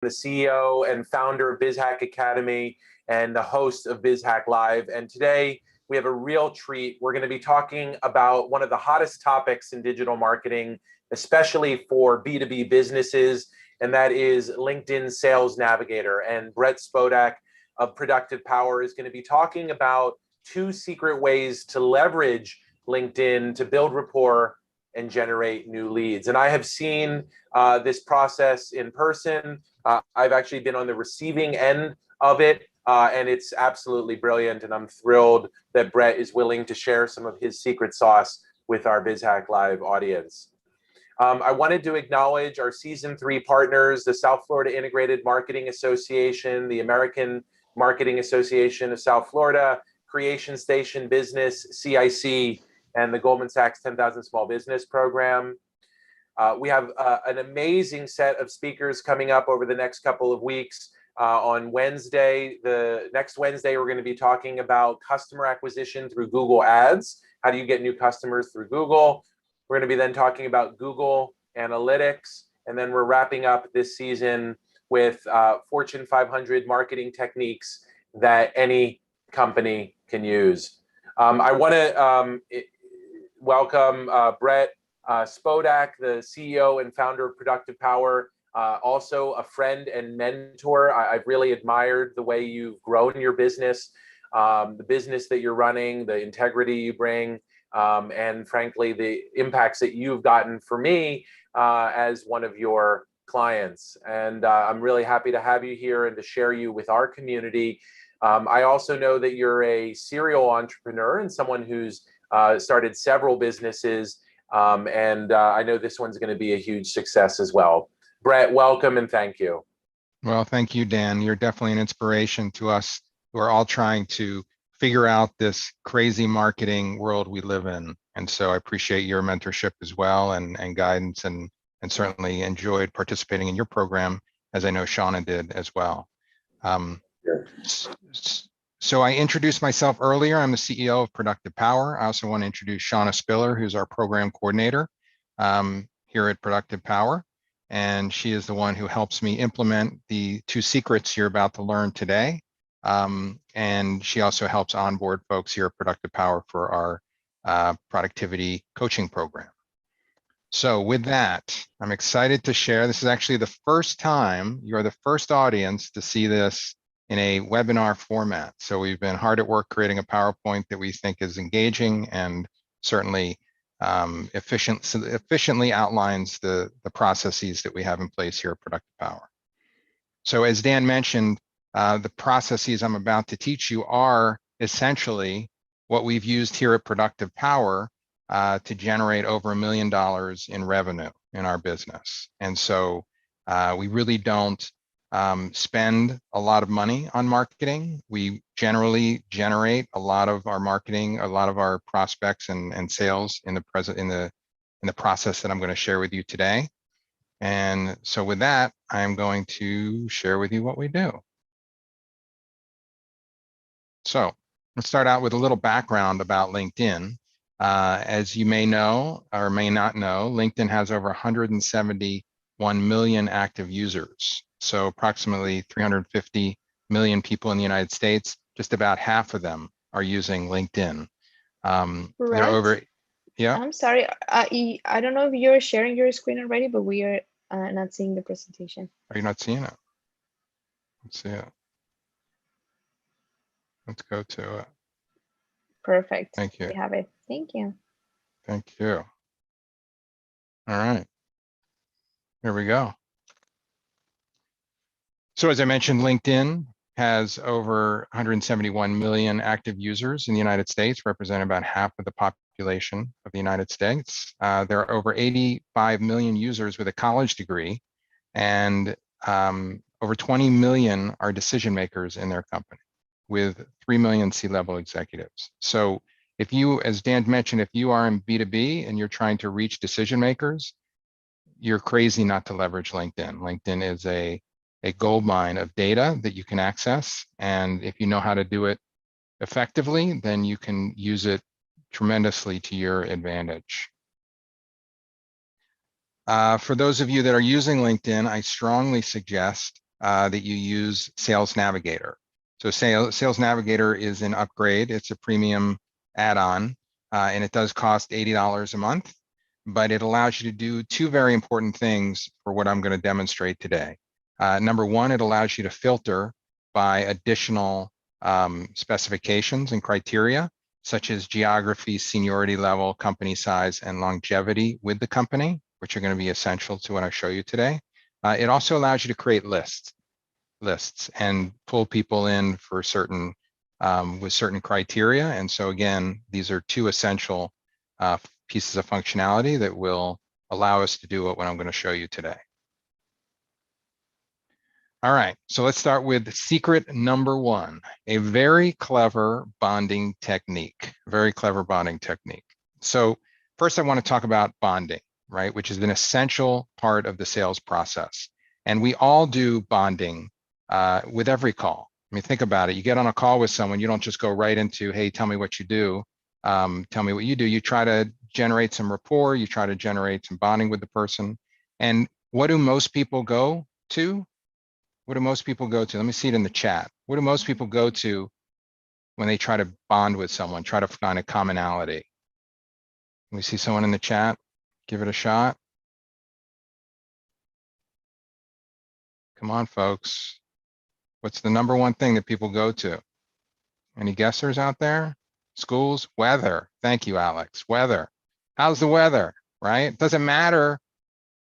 the CEO and founder of BizHack Academy and the host of BizHack Live. And today we have a real treat. We're going to be talking about one of the hottest topics in digital marketing, especially for B2B businesses, and that is LinkedIn Sales Navigator. And Brett Spodak of Productive Power is going to be talking about 2 secret ways to leverage LinkedIn to build rapport and generate new leads. And I have seen this process in person. I've actually been on the receiving end of it, and it's absolutely brilliant. And I'm thrilled that Brett is willing to share some of his secret sauce with our BizHack Live audience. I wanted to acknowledge our Season 3 partners, the South Florida Integrated Marketing Association, the American Marketing Association of South Florida, Creation Station Business, CIC, and the Goldman Sachs 10,000 Small Business Program. We have an amazing set of speakers coming up over the next couple of weeks. On Wednesday, next Wednesday, we're going to be talking about customer acquisition through Google Ads. How do you get new customers through Google? We're going to be then talking about Google Analytics. And then we're wrapping up this season with Fortune 500 marketing techniques that any company can use. I want to welcome Brett Spodak, the CEO and founder of Productive Power, also a friend and mentor. I've really admired the way you've grown your business, the business that you're running, the integrity you bring, and frankly, the impacts that you've gotten for me as one of your clients. And I'm really happy to have you here and to share you with our community. I also know that you're a serial entrepreneur and someone who's started several businesses, and I know this one's going to be a huge success as well. Brett, welcome and thank you. Well, thank you, Dan. You're definitely an inspiration to us who are all trying to figure out this crazy marketing world we live in. And so I appreciate your mentorship as well and guidance, and certainly enjoyed participating in your program, as I know Shauna did as well. Sure. So I introduced myself earlier. I'm the CEO of Productive Power. I also want to introduce Shauna Spiller, who's our program coordinator here at Productive Power. And she is the one who helps me implement the 2 secrets you're about to learn today. And she also helps onboard folks here at Productive Power for our productivity coaching program. So with that, I'm excited to share. This is actually the first time, you're the first audience to see this in a webinar format. So we've been hard at work creating a PowerPoint that we think is engaging and certainly efficiently outlines the processes that we have in place here at Productive Power. So as Dan mentioned, the processes I'm about to teach you are essentially what we've used here at Productive Power to generate over $1 million in revenue in our business. And so we really don't spend a lot of money on marketing. We generally generate a lot of our marketing, a lot of our prospects and sales in the process that I'm going to share with you today. And so with that, I'm going to share with you what we do. So let's start out with a little background about LinkedIn. As you may know or may not know, LinkedIn has over 171 million active users. So approximately 350 million people in the United States, just about half of them are using LinkedIn. They're over, yeah. I'm sorry, I don't know if you're sharing your screen already, but we are not seeing the presentation. Are you not seeing it? Let's see it. Let's go to it. Perfect. Thank you. We have it. Thank you. Thank you. All right. Here we go. So as I mentioned, LinkedIn has over 171 million active users in the United States, representing about half of the population of the United States. There are over 85 million users with a college degree, and over 20 million are decision makers in their company, with 3 million C-level executives. So if you, as Dan mentioned, if you are in B2B and you're trying to reach decision makers, you're crazy not to leverage LinkedIn. LinkedIn is a gold mine of data that you can access. And if you know how to do it effectively, then you can use it tremendously to your advantage. For those of you that are using LinkedIn, I strongly suggest that you use Sales Navigator. So Sales Navigator is an upgrade. It's a premium add-on, and it does cost $80 a month, but it allows you to do two very important things for what I'm going to demonstrate today. Number one, it allows you to filter by additional specifications and criteria, such as geography, seniority level, company size, and longevity with the company, which are going to be essential to what I show you today. It also allows you to create lists and pull people in for certain with certain criteria. And so again, these are two essential pieces of functionality that will allow us to do what I'm going to show you today. All right, so let's start with secret number one, a very clever bonding technique, very clever bonding technique. So first I want to talk about bonding, right, which is an essential part of the sales process. And we all do bonding with every call. I mean, think about it. You get on a call with someone, you don't just go right into, hey, tell me what you do. Tell me what you do. You try to generate some rapport. You try to generate some bonding with the person. And what do most people go to? What do most people go to? Let me see it in the chat. What do most people go to when they try to bond with someone, try to find a commonality? Can we see someone in the chat? Give it a shot. Come on, folks. What's the number one thing that people go to? Any guessers out there? Schools? Weather. Thank you, Alex. Weather. How's the weather, right? It doesn't matter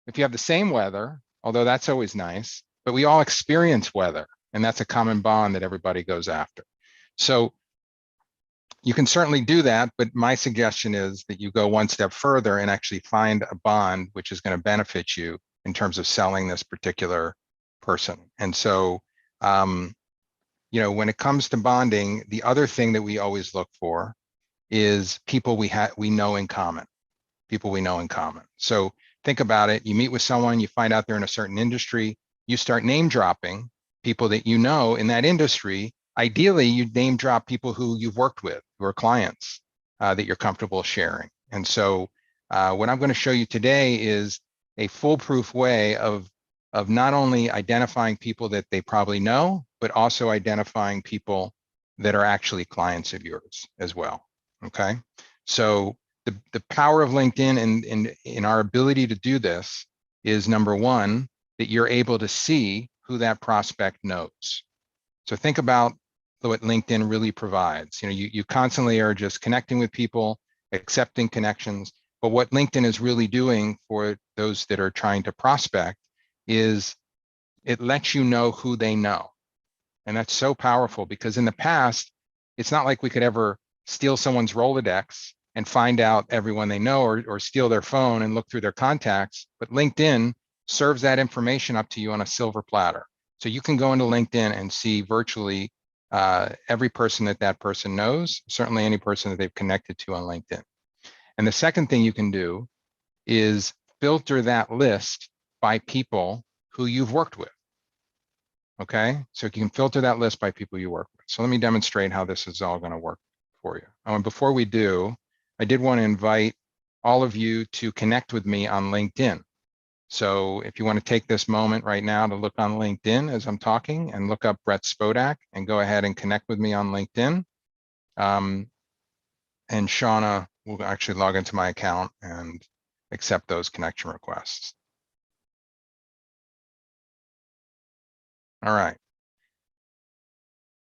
if you have the same weather, although that's always nice, but we all experience weather, and that's a common bond that everybody goes after. So you can certainly do that, but my suggestion is that you go one step further and actually find a bond which is going to benefit you in terms of selling this particular person. And so, you know, when it comes to bonding, the other thing that we always look for is people we know in common, people we know in common. So think about it. You meet with someone, you find out they're in a certain industry, you start name dropping people that you know in that industry. Ideally, you name drop people who you've worked with, who are clients that you're comfortable sharing. And so what I'm going to show you today is a foolproof way of not only identifying people that they probably know, but also identifying people that are actually clients of yours as well. Okay, so the power of LinkedIn and in our ability to do this is, number one, that you're able to see who that prospect knows. So think about what LinkedIn really provides. You know, you constantly are just connecting with people, accepting connections, but what LinkedIn is really doing for those that are trying to prospect is it lets you know who they know. And that's so powerful, because in the past, it's not like we could ever steal someone's Rolodex and find out everyone they know, or steal their phone and look through their contacts. But LinkedIn serves that information up to you on a silver platter. So you can go into LinkedIn and see virtually every person that person knows, certainly any person that they've connected to on LinkedIn. And the second thing you can do is filter that list by people who you've worked with. Okay, so you can filter that list by people you work with. So let me demonstrate how this is all going to work for you. And before we do, I did want to invite all of you to connect with me on LinkedIn. So if you want to take this moment right now to look on LinkedIn as I'm talking and look up Brett Spodak and go ahead and connect with me on LinkedIn. And Shauna will actually log into my account and accept those connection requests. All right.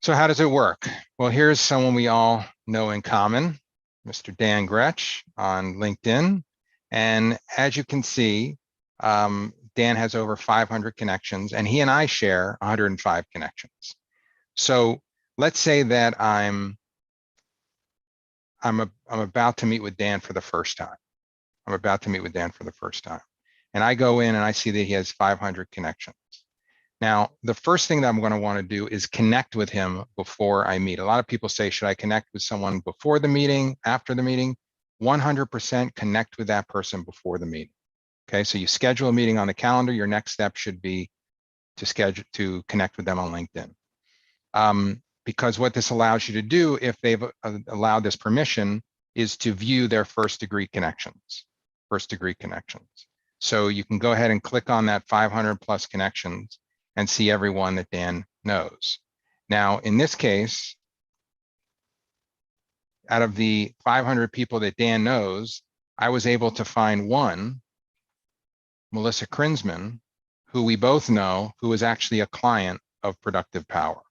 So how does it work? Well, here's someone we all know in common, Mr. Dan Gretsch on LinkedIn. And as you can see, Dan has over 500 connections, and he and I share 105 connections. So let's say that I'm about to meet with Dan for the first time. I'm about to meet with Dan for the first time. And I go in and I see that he has 500 connections. Now, the first thing that I'm going to want to do is connect with him before I meet. A lot of people say, should I connect with someone before the meeting, after the meeting? 100% connect with that person before the meeting. Okay, so you schedule a meeting on the calendar. Your next step should be to connect with them on LinkedIn. Because what this allows you to do, if they've allowed this permission, is to view their first degree connections. So you can go ahead and click on that 500 plus connections. and see everyone that Dan knows. Now, in this case, out of the 500 people that Dan knows, I was able to find one, Melissa Krinsman, who we both know, who is actually a client of Productive Power.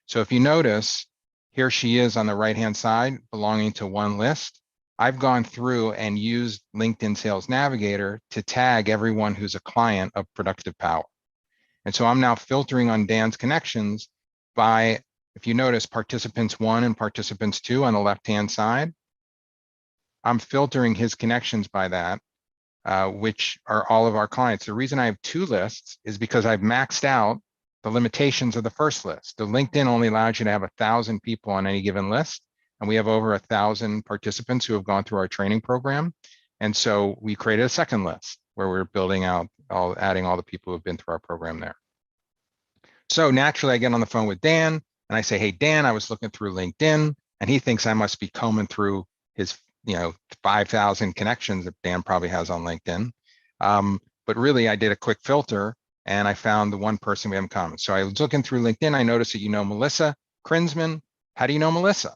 So if you notice, here she is on the right-hand side, belonging to one list. I've gone through and used LinkedIn Sales Navigator to tag everyone who's a client of Productive Power. And so I'm now filtering on Dan's connections by, if you notice, participants 1 and participants 2 on the left-hand side. I'm filtering his connections by that, which are all of our clients. The reason I have 2 lists is because I've maxed out the limitations of the first list. The LinkedIn only allows you to have 1,000 people on any given list. And we have over 1,000 participants who have gone through our training program. And so we created a second list where we're building out, adding all the people who have been through our program there. So naturally I get on the phone with Dan and I say, hey, Dan, I was looking through LinkedIn, and he thinks I must be combing through his 5,000 connections that Dan probably has on LinkedIn. But really I did a quick filter and I found the one person we have in common. So I was looking through LinkedIn, I noticed that you know Melissa Krinsman. How do you know Melissa?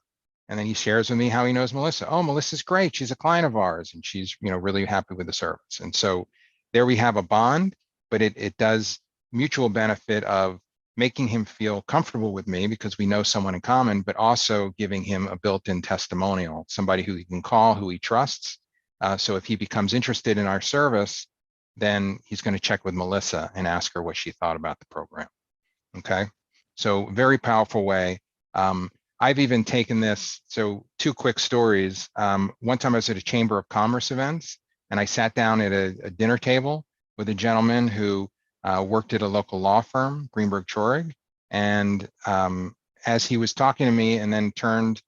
And then he shares with me how he knows Melissa. Oh, Melissa's great. She's a client of ours, and she's really happy with the service. And so there we have a bond, but it does mutual benefit of making him feel comfortable with me because we know someone in common, but also giving him a built-in testimonial, somebody who he can call, who he trusts. So if he becomes interested in our service, then he's going to check with Melissa and ask her what she thought about the program. Okay, so very powerful way. I've even taken this, so 2 quick stories. One time I was at a Chamber of Commerce events and I sat down at a dinner table with a gentleman who worked at a local law firm, Greenberg Traurig. And as he was talking to me and then turned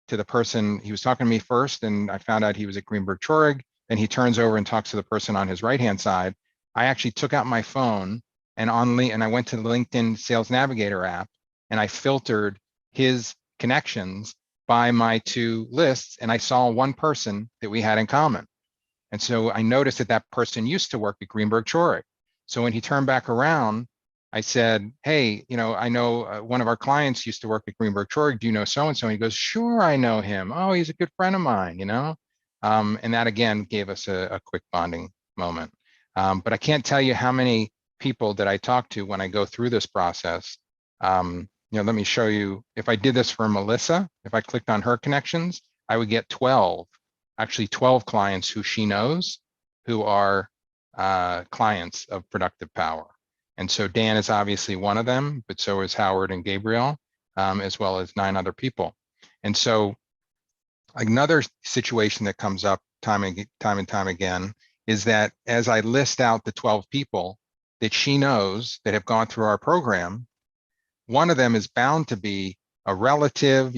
to the person, he was talking to me first and I found out he was at Greenberg Traurig. Then he turns over and talks to the person on his right-hand side. I actually took out my phone and I went to the LinkedIn Sales Navigator app and I filtered his connections by my 2 lists, and I saw one person that we had in common. And so I noticed that that person used to work at Greenberg Traurig. So when he turned back around, I said, hey, I know one of our clients used to work at Greenberg Traurig. Do you know so-and-so? And he goes, sure, I know him. Oh, he's a good friend of mine, and that again gave us a quick bonding moment. But I can't tell you how many people that I talk to when I go through this process. Let me show you. If I did this for Melissa, if I clicked on her connections, I would get 12 clients who she knows who are clients of Productive Power. And so Dan is obviously one of them, but so is Howard and Gabriel, as well as 9 other people. And so another situation that comes up time and time again is that as I list out the 12 people that she knows that have gone through our program, one of them is bound to be a relative.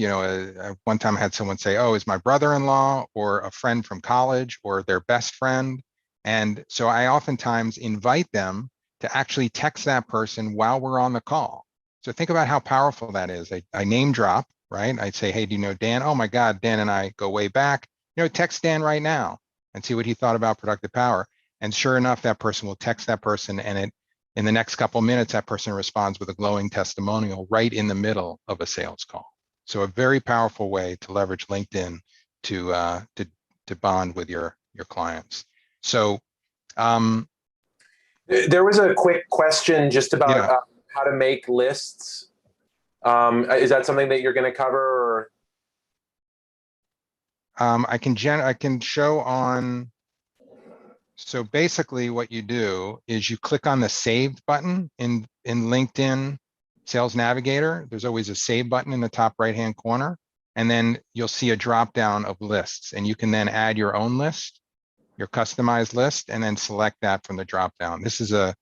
One time I had someone say, oh, is my brother-in-law or a friend from college or their best friend. And so I oftentimes invite them to actually text that person while we're on the call. So think about how powerful that is. I name drop, right? I'd say, hey, do you know Dan? Oh my God, Dan and I go way back. Text Dan right now and see what he thought about Productive Power. And sure enough, that person will text that person, and in the next couple of minutes, that person responds with a glowing testimonial right in the middle of a sales call. So a very powerful way to leverage LinkedIn to bond with your clients. So there was a quick question just about yeah. How to make lists. Is that something that you're going to cover? Or? I can show on. So basically what you do is you click on the saved button in LinkedIn Sales Navigator. There's always a save button in the top right-hand corner, and then you'll see a drop down of lists, and you can then add your own list, your customized list, and then select that from the drop down. This is a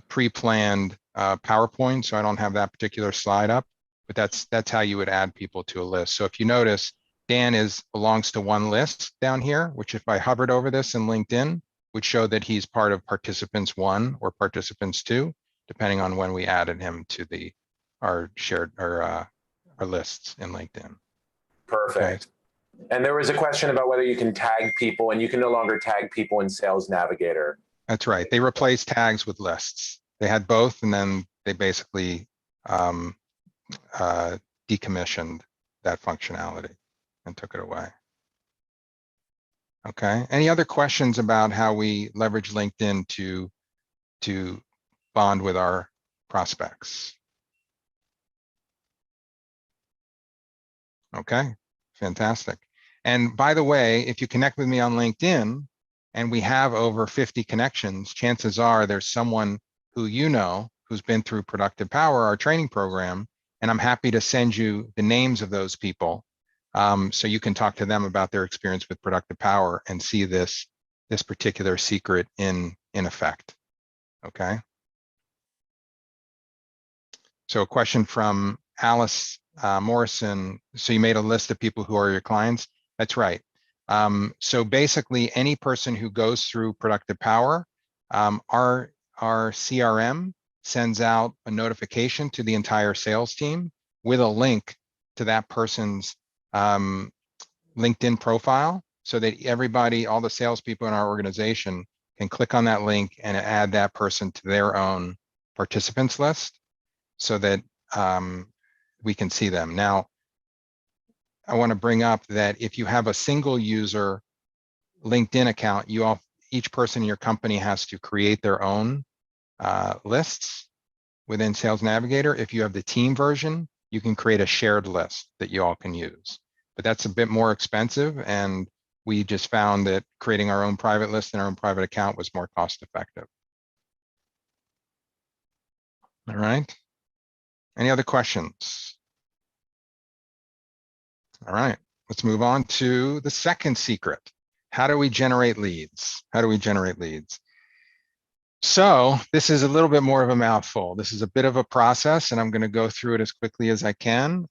pre-planned PowerPoint, so I don't have that particular slide up, but that's how you would add people to a list. So if you notice, Dan belongs to one list down here, which if I hovered over this in LinkedIn, would show that he's part of participants 1 or participants 2, depending on when we added him to our lists in LinkedIn. Perfect. Okay. And there was a question about whether you can tag people, and you can no longer tag people in Sales Navigator. That's right. They replace tags with lists. They had both, and then they basically decommissioned that functionality and took it away. Okay. Any other questions about how we leverage LinkedIn to bond with our prospects? Okay, fantastic. And by the way, if you connect with me on LinkedIn and we have over 50 connections, chances are there's someone who you know who's been through Productive Power, our training program, and I'm happy to send you the names of those people so you can talk to them about their experience with Productive Power and see this particular secret in effect. Okay. So a question from Alice Morrison. So you made a list of people who are your clients. That's right. So basically, any person who goes through Productive Power, our CRM sends out a notification to the entire sales team with a link to that person's LinkedIn profile, so that everybody, all the salespeople in our organization, can click on that link and add that person to their own participants list, so that we can see them. Now, I want to bring up that if you have a single user LinkedIn account, each person in your company has to create their own lists within Sales Navigator. If you have the team version, you can create a shared list that you all can use. But that's a bit more expensive, and we just found that creating our own private list and our own private account was more cost effective. All right. Any other questions? All right, let's move on to the second secret. How do we generate leads? How do we generate leads? So this is a little bit more of a mouthful. This is a bit of a process, and I'm going to go through it as quickly as I can.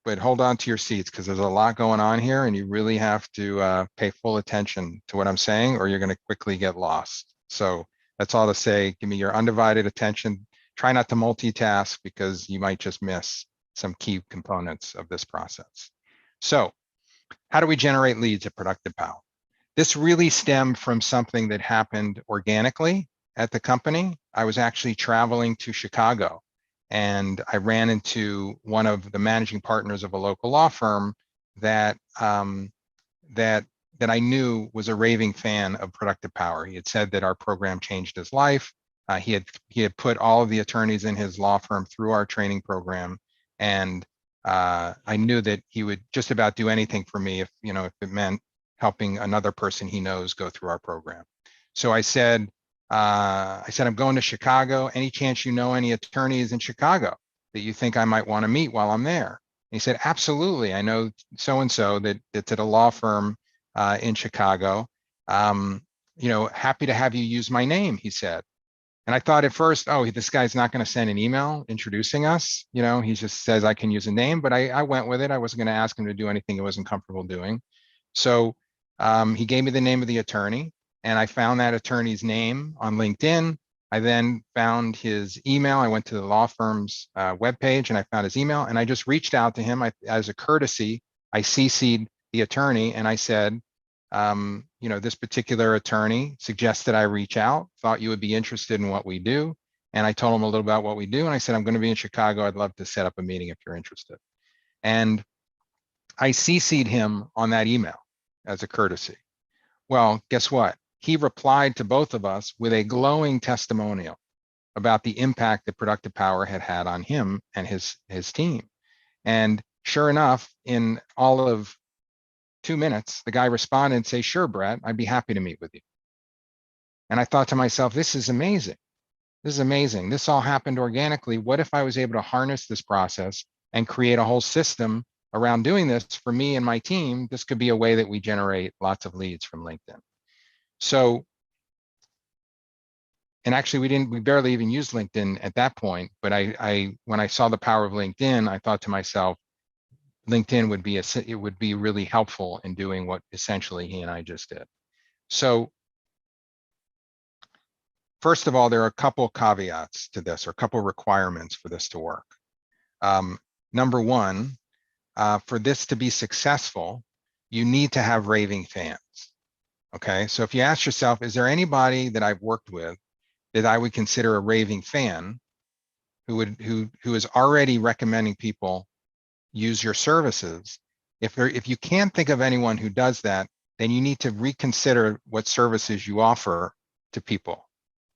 But hold on to your seats, because there's a lot going on here, and you really have to pay full attention to what I'm saying, or you're going to quickly get lost. So that's all to say. Give me your undivided attention. Try not to multitask, because you might just miss some key components of this process. So how do we generate leads at Productive Power? This really stemmed from something that happened organically at the company. I was actually traveling to Chicago, and I ran into one of the managing partners of a local law firm that that I knew was a raving fan of Productive Power. He had said that our program changed his life. He had put all of the attorneys in his law firm through our training program, and I knew that he would just about do anything for me if it meant helping another person he knows go through our program. So I said, I'm going to Chicago. Any chance you know any attorneys in Chicago that you think I might want to meet while I'm there? And he said, absolutely. I know so-and-so that's at a law firm in Chicago. Happy to have you use my name, he said. And I thought at first, oh, this guy's not going to send an email introducing us. He just says I can use a name, but I went with it. I wasn't going to ask him to do anything he wasn't comfortable doing. So he gave me the name of the attorney, and I found that attorney's name on LinkedIn. I then found his email. I went to the law firm's webpage, and I found his email, and I just reached out to him. As a courtesy, I CC'd the attorney, and I said, this particular attorney suggested I reach out, thought you would be interested in what we do. And I told him a little about what we do. And I said, I'm going to be in Chicago. I'd love to set up a meeting if you're interested. And I CC'd him on that email as a courtesy. Well, guess what? He replied to both of us with a glowing testimonial about the impact that Productive Power had had on him and his team. And sure enough, in all of 2 minutes, the guy responded and say, sure, Brett, I'd be happy to meet with you. And I thought to myself, this is amazing. This is amazing. This all happened organically. What if I was able to harness this process and create a whole system around doing this for me and my team? This could be a way that we generate lots of leads from LinkedIn. So, and actually we barely even used LinkedIn at that point, but when I saw the power of LinkedIn, I thought to myself, LinkedIn would be really helpful in doing what essentially he and I just did. So first of all, there are a couple caveats to this, or a couple requirements for this to work. Number one, for this to be successful, you need to have raving fans. Okay, so if you ask yourself, is there anybody that I've worked with that I would consider a raving fan who is already recommending people use your services. If you can't think of anyone who does that, then you need to reconsider what services you offer to people,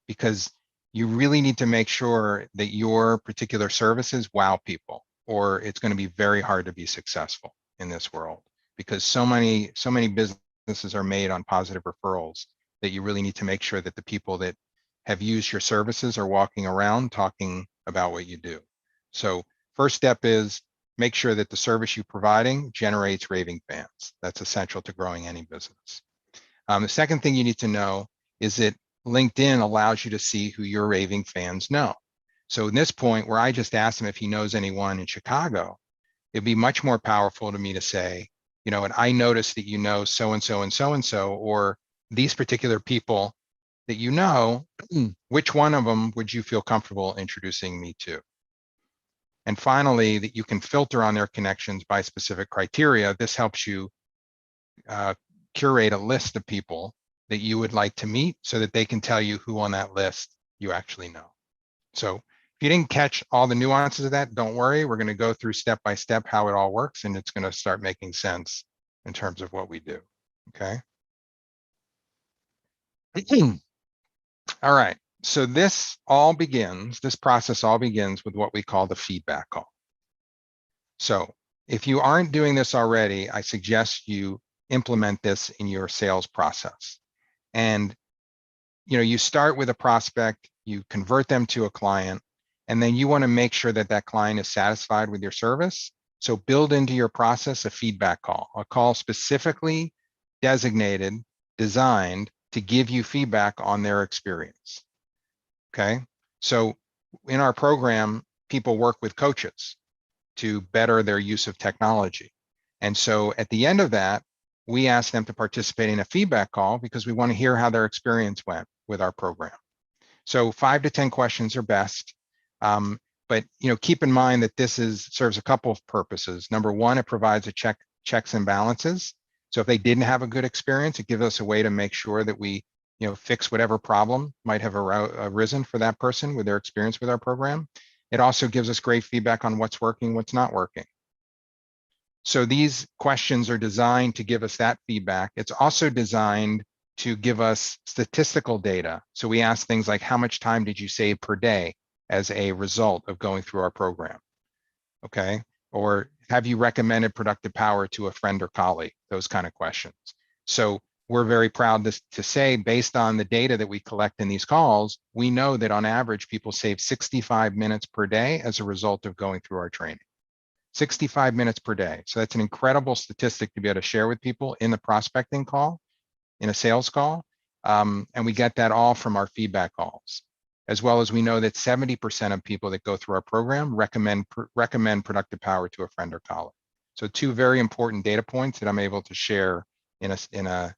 because you really need to make sure that your particular services wow people, or it's going to be very hard to be successful in this world, because so many businesses are made on positive referrals that you really need to make sure that the people that have used your services are walking around talking about what you do. So first step is make sure that the service you're providing generates raving fans. That's essential to growing any business. The second thing you need to know is that LinkedIn allows you to see who your raving fans know. So in this point where I just asked him if he knows anyone in Chicago, it'd be much more powerful to me to say, you know, and I noticed that you know so-and-so and so-and-so, or these particular people that you know, which one of them would you feel comfortable introducing me to? And finally, that you can filter on their connections by specific criteria. This helps you curate a list of people that you would like to meet so that they can tell you who on that list you actually know. So if you didn't catch all the nuances of that, don't worry. We're going to go through step by step how it all works, and it's going to start making sense in terms of what we do. Okay. All right. So this process all begins with what we call the feedback call. So if you aren't doing this already, I suggest you implement this in your sales process. And you start with a prospect, you convert them to a client, and then you want to make sure that that client is satisfied with your service. So build into your process a feedback call, a call specifically designated, designed to give you feedback on their experience. Okay. So in our program, people work with coaches to better their use of technology. And so at the end of that, we ask them to participate in a feedback call because we want to hear how their experience went with our program. So 5 to 10 questions are best. But keep in mind that this serves a couple of purposes. Number one, it provides a checks and balances. So if they didn't have a good experience, it gives us a way to make sure that we fix whatever problem might have arisen for that person with their experience with our program. It also gives us great feedback on what's working, what's not working. So these questions are designed to give us that feedback. It's also designed to give us statistical data. So we ask things like, how much time did you save per day as a result of going through our program? Okay. Or have you recommended productive power to a friend or colleague? Those kind of questions. So we're very proud to say, based on the data that we collect in these calls, we know that on average, people save 65 minutes per day as a result of going through our training. 65 minutes per day. So that's an incredible statistic to be able to share with people in the prospecting call, in a sales call. And we get that all from our feedback calls, as well as we know that 70% of people that go through our program recommend productive power to a friend or colleague. So 2 very important data points that I'm able to share in a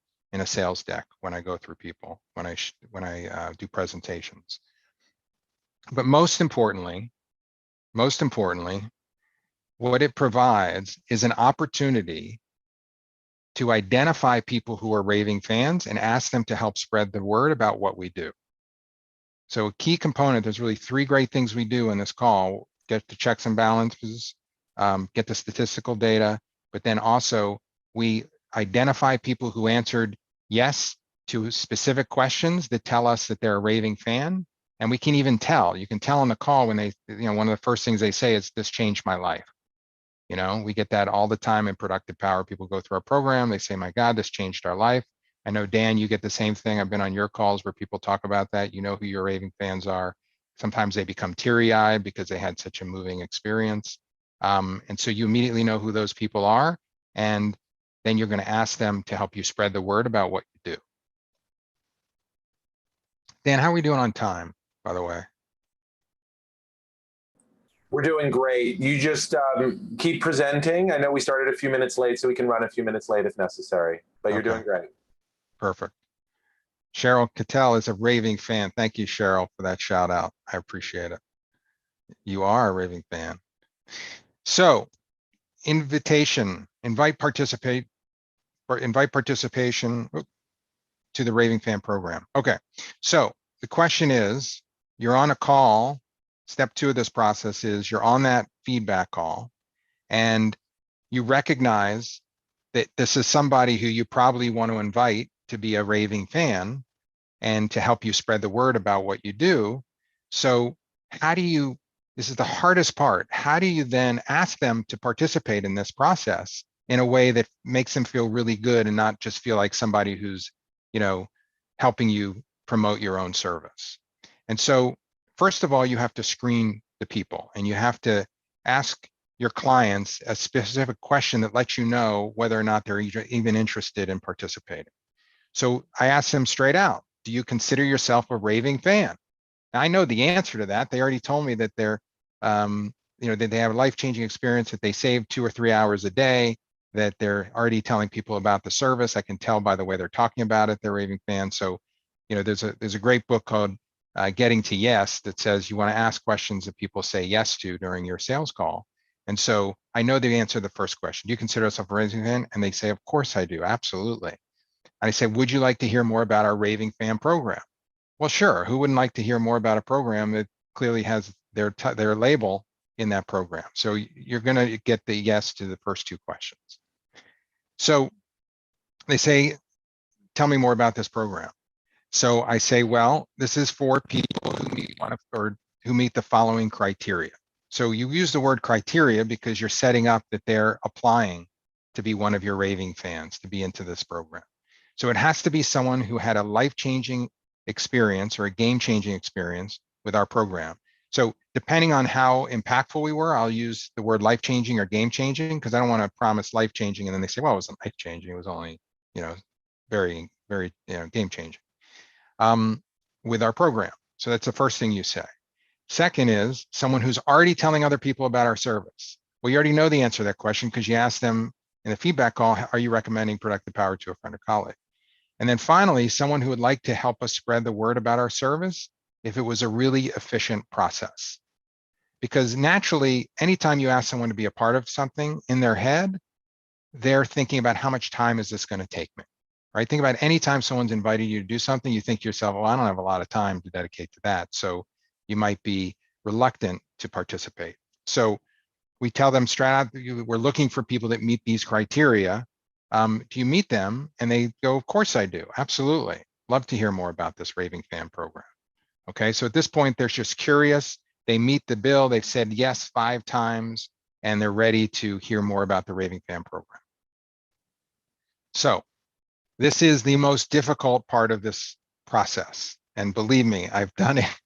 sales deck when I go through people, when I do presentations. But most importantly, what it provides is an opportunity to identify people who are raving fans and ask them to help spread the word about what we do. So a key component, there's really 3 great things we do in this call: get the checks and balances, get the statistical data, but then also we identify people who answered yes to specific questions that tell us that they're a raving fan. And we can even tell, you can tell on the call when they, one of the first things they say is, "This changed my life." We get that all the time in Productive Power. People go through our program, they say, "My God, this changed our life." I know, Dan, you get the same thing. I've been on your calls where people talk about that. You know who your raving fans are. Sometimes they become teary-eyed because they had such a moving experience. And so you immediately know who those people are. And then you're going to ask them to help you spread the word about what you do. Dan, how are we doing on time, by the way? We're doing great. You just keep presenting. I know we started a few minutes late, so we can run a few minutes late if necessary, but you're doing great. Perfect. Cheryl Cattell is a raving fan. Thank you, Cheryl, for that shout out. I appreciate it. You are a raving fan. So invite participation to the Raving Fan program. Okay, so the question is, you're on a call. Step 2 of this process is you're on that feedback call, and you recognize that this is somebody who you probably want to invite to be a raving fan and to help you spread the word about what you do. So how do you, this is the hardest part, how do you then ask them to participate in this process in a way that makes them feel really good and not just feel like somebody who's, helping you promote your own service? And so first of all, you have to screen the people, and you have to ask your clients a specific question that lets you know whether or not they're even interested in participating. So I asked them straight out, do you consider yourself a raving fan? Now, I know the answer to that. They already told me that they're, that they have a life-changing experience, that they save 2 or 3 hours a day, that they're already telling people about the service. I can tell by the way they're talking about it, they're raving fans. So, there's a great book called Getting to Yes that says you want to ask questions that people say yes to during your sales call. And so I know the answer to the first question. Do you consider yourself a raving fan? And they say, of course I do, absolutely. And I say, would you like to hear more about our raving fan program? Well, sure. Who wouldn't like to hear more about a program that clearly has their label in that program? So you're going to get the yes to the first 2 questions. So they say, tell me more about this program. So I say, well, this is for people who meet the following criteria. So you use the word criteria because you're setting up that they're applying to be one of your raving fans, to be into this program. So it has to be someone who had a life-changing experience or a game-changing experience with our program. So depending on how impactful we were, I'll use the word life-changing or game-changing, because I don't want to promise life-changing and then they say, well, it wasn't life-changing, it was only, very, very, game-changing with our program. So that's the first thing you say. Second is someone who's already telling other people about our service. Well, you already know the answer to that question because you asked them in the feedback call, are you recommending Productive Power to a friend or colleague? And then finally, someone who would like to help us spread the word about our service if it was a really efficient process. Because naturally, anytime you ask someone to be a part of something in their head, they're thinking about how much time is this going to take me, right? Think about any time someone's invited you to do something, you think to yourself, well, I don't have a lot of time to dedicate to that. So you might be reluctant to participate. So we tell them straight out, we're looking for people that meet these criteria. Do you meet them? And they go, of course I do. Absolutely. Love to hear more about this raving fan program. Okay, so at this point, they're just curious. They meet the bill. They've said yes 5 times, and they're ready to hear more about the raving fan program. So this is the most difficult part of this process. And believe me, I've done it.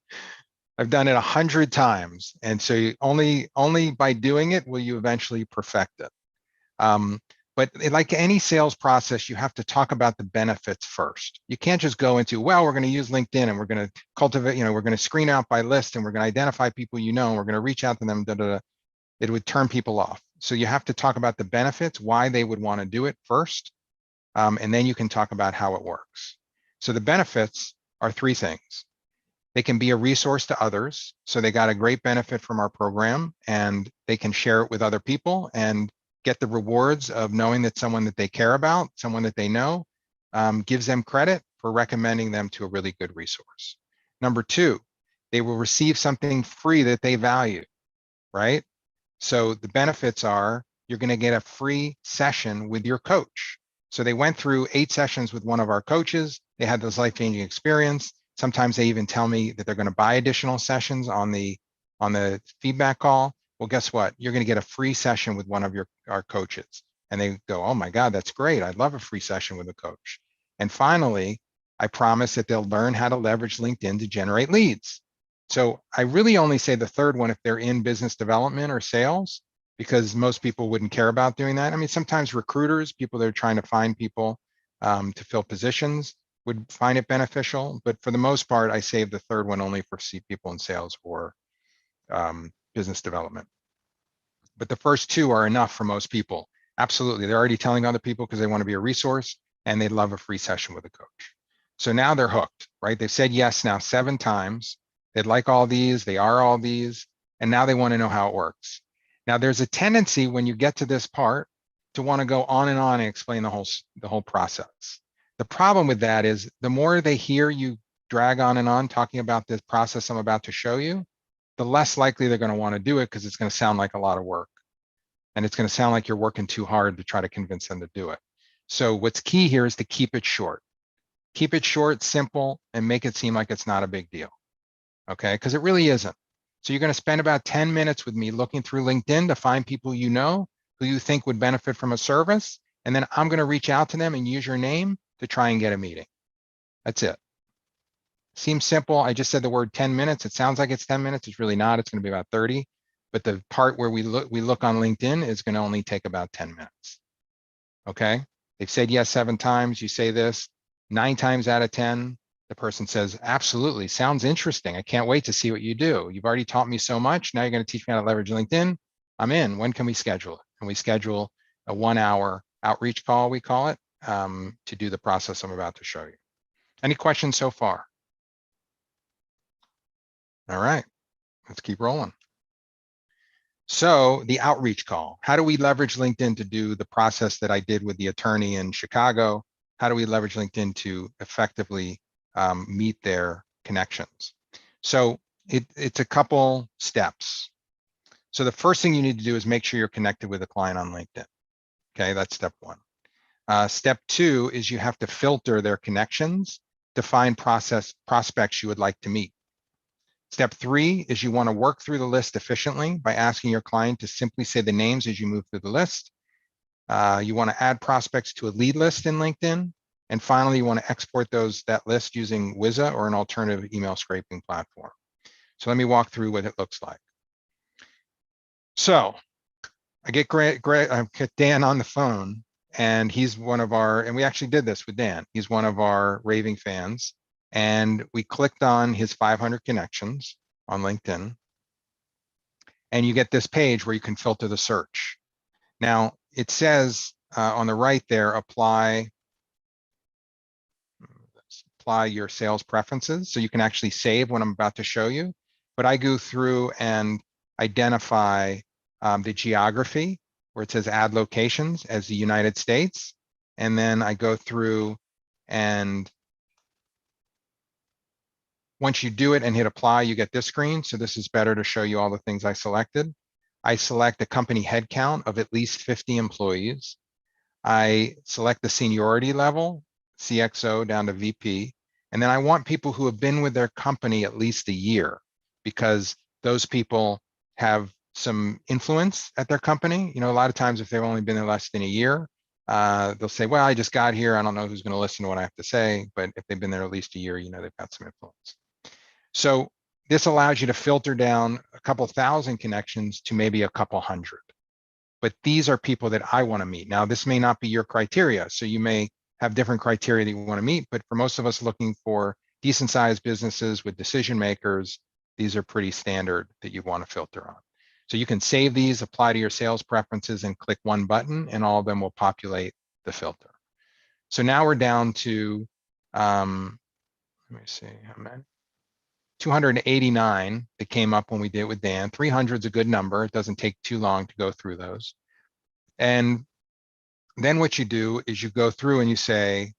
I've done it 100 times. And so only by doing it will you eventually perfect it. But like any sales process, you have to talk about the benefits first. You can't just go into, well, we're going to use LinkedIn and we're going to cultivate, we're going to screen out by list and we're going to identify people and we're going to reach out to them, It would turn people off. So you have to talk about the benefits, why they would want to do it first, and then you can talk about how it works. So the benefits are 3 things. They can be a resource to others. So they got a great benefit from our program and they can share it with other people and get the rewards of knowing that someone that they care about, someone that they know, gives them credit for recommending them to a really good resource. Number 2, they will receive something free that they value, right? So the benefits are you're going to get a free session with your coach. So they went through 8 sessions with one of our coaches. They had this life-changing experience. Sometimes they even tell me that they're going to buy additional sessions on the feedback call. Well, guess what? You're going to get a free session with one of our coaches. And they go, oh my God, that's great. I'd love a free session with a coach. And finally, I promise that they'll learn how to leverage LinkedIn to generate leads. So I really only say the third one if they're in business development or sales, because most people wouldn't care about doing that. I mean, sometimes recruiters, people that are trying to find people to fill positions, would find it beneficial. But for the most part, I save the third one only for people in sales or business development. But the first 2 are enough for most people. Absolutely. They're already telling other people because they want to be a resource and they'd love a free session with a coach. So now they're hooked, right? They've said yes now 7 times. They'd like all these, they are all these, and now they want to know how it works. Now there's a tendency when you get to this part to want to go on and explain the whole process. The problem with that is the more they hear you drag on and on talking about this process I'm about to show you, the less likely they're going to want to do it because it's going to sound like a lot of work. And it's going to sound like you're working too hard to try to convince them to do it. So what's key here is to keep it short. Keep it short, simple, and make it seem like it's not a big deal. Okay, because it really isn't. So you're going to spend about 10 minutes with me looking through LinkedIn to find people you know who you think would benefit from a service. And then I'm going to reach out to them and use your name to try and get a meeting. That's it. Seems simple. I just said the word 10 minutes. It sounds like it's 10 minutes. It's really not. It's going to be about 30. But the part where we look on LinkedIn is going to only take about 10 minutes. Okay. They've said yes 7 times. You say this 9 times out of 10. The person says, absolutely, sounds interesting. I can't wait to see what you do. You've already taught me so much. Now you're going to teach me how to leverage LinkedIn. I'm in. When can we schedule it? And we schedule a 1-hour outreach call, we call it, to do the process I'm about to show you. Any questions so far? All right, let's keep rolling. So the outreach call, how do we leverage LinkedIn to do the process that I did with the attorney in Chicago? How do we leverage LinkedIn to effectively meet their connections? So it's a couple steps. So the first thing you need to do is make sure you're connected with a client on LinkedIn. Okay, that's step 1. Step 2 is you have to filter their connections to find prospects you would like to meet. Step 3 is you want to work through the list efficiently by asking your client to simply say the names as you move through the list. You want to add prospects to a lead list in LinkedIn. And finally, you want to export that list using Wizza or an alternative email scraping platform. So let me walk through what it looks like. So I get Dan on the phone, and he's one of our, and we actually did this with Dan. He's one of our Raving fans. And we clicked on his 500 connections on LinkedIn. And you get this page where you can filter the search. Now, it says on the right there, apply your sales preferences. So you can actually save what I'm about to show you. But I go through and identify the geography where it says add locations as the United States. And then I go through, and once you do it and hit apply, you get this screen. So this is better to show you all the things I selected. I select a company headcount of at least 50 employees. I select the seniority level, CXO down to VP. And then I want people who have been with their company at least a year, because those people have some influence at their company. You know, a lot of times if they've only been there less than a year, they'll say, well, I just got here. I don't know who's going to listen to what I have to say. But if they've been there at least a year, you know, they've got some influence. So this allows you to filter down a couple thousand connections to maybe a couple hundred. But these are people that I want to meet. Now, this may not be your criteria. So you may have different criteria that you want to meet. But for most of us looking for decent sized businesses with decision makers, these are pretty standard that you want to filter on. So you can save these, apply to your sales preferences, and click one button, and all of them will populate the filter. So now we're down to, let me see, how many? 289 that came up when we did it with Dan. 300 is a good number. It doesn't take too long to go through those. And then what you do is you go through and you say,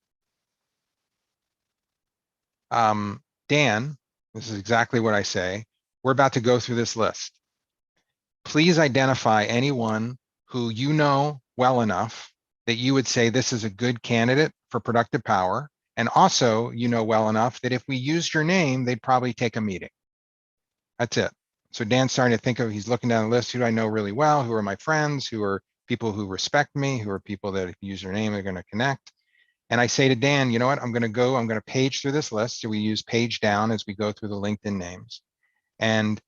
Dan, this is exactly what I say. We're about to go through this list. Please identify anyone who you know well enough that you would say this is a good candidate for productive power. And also, you know well enough that if we used your name, they'd probably take a meeting. That's it. So Dan's starting to think of, he's looking down the list, who do I know really well? Who are my friends? Who are people who respect me? Who are people that if you use their name, they're going to connect? And I say to Dan, you know what, I'm going to page through this list. So we use page down as we go through the LinkedIn names. And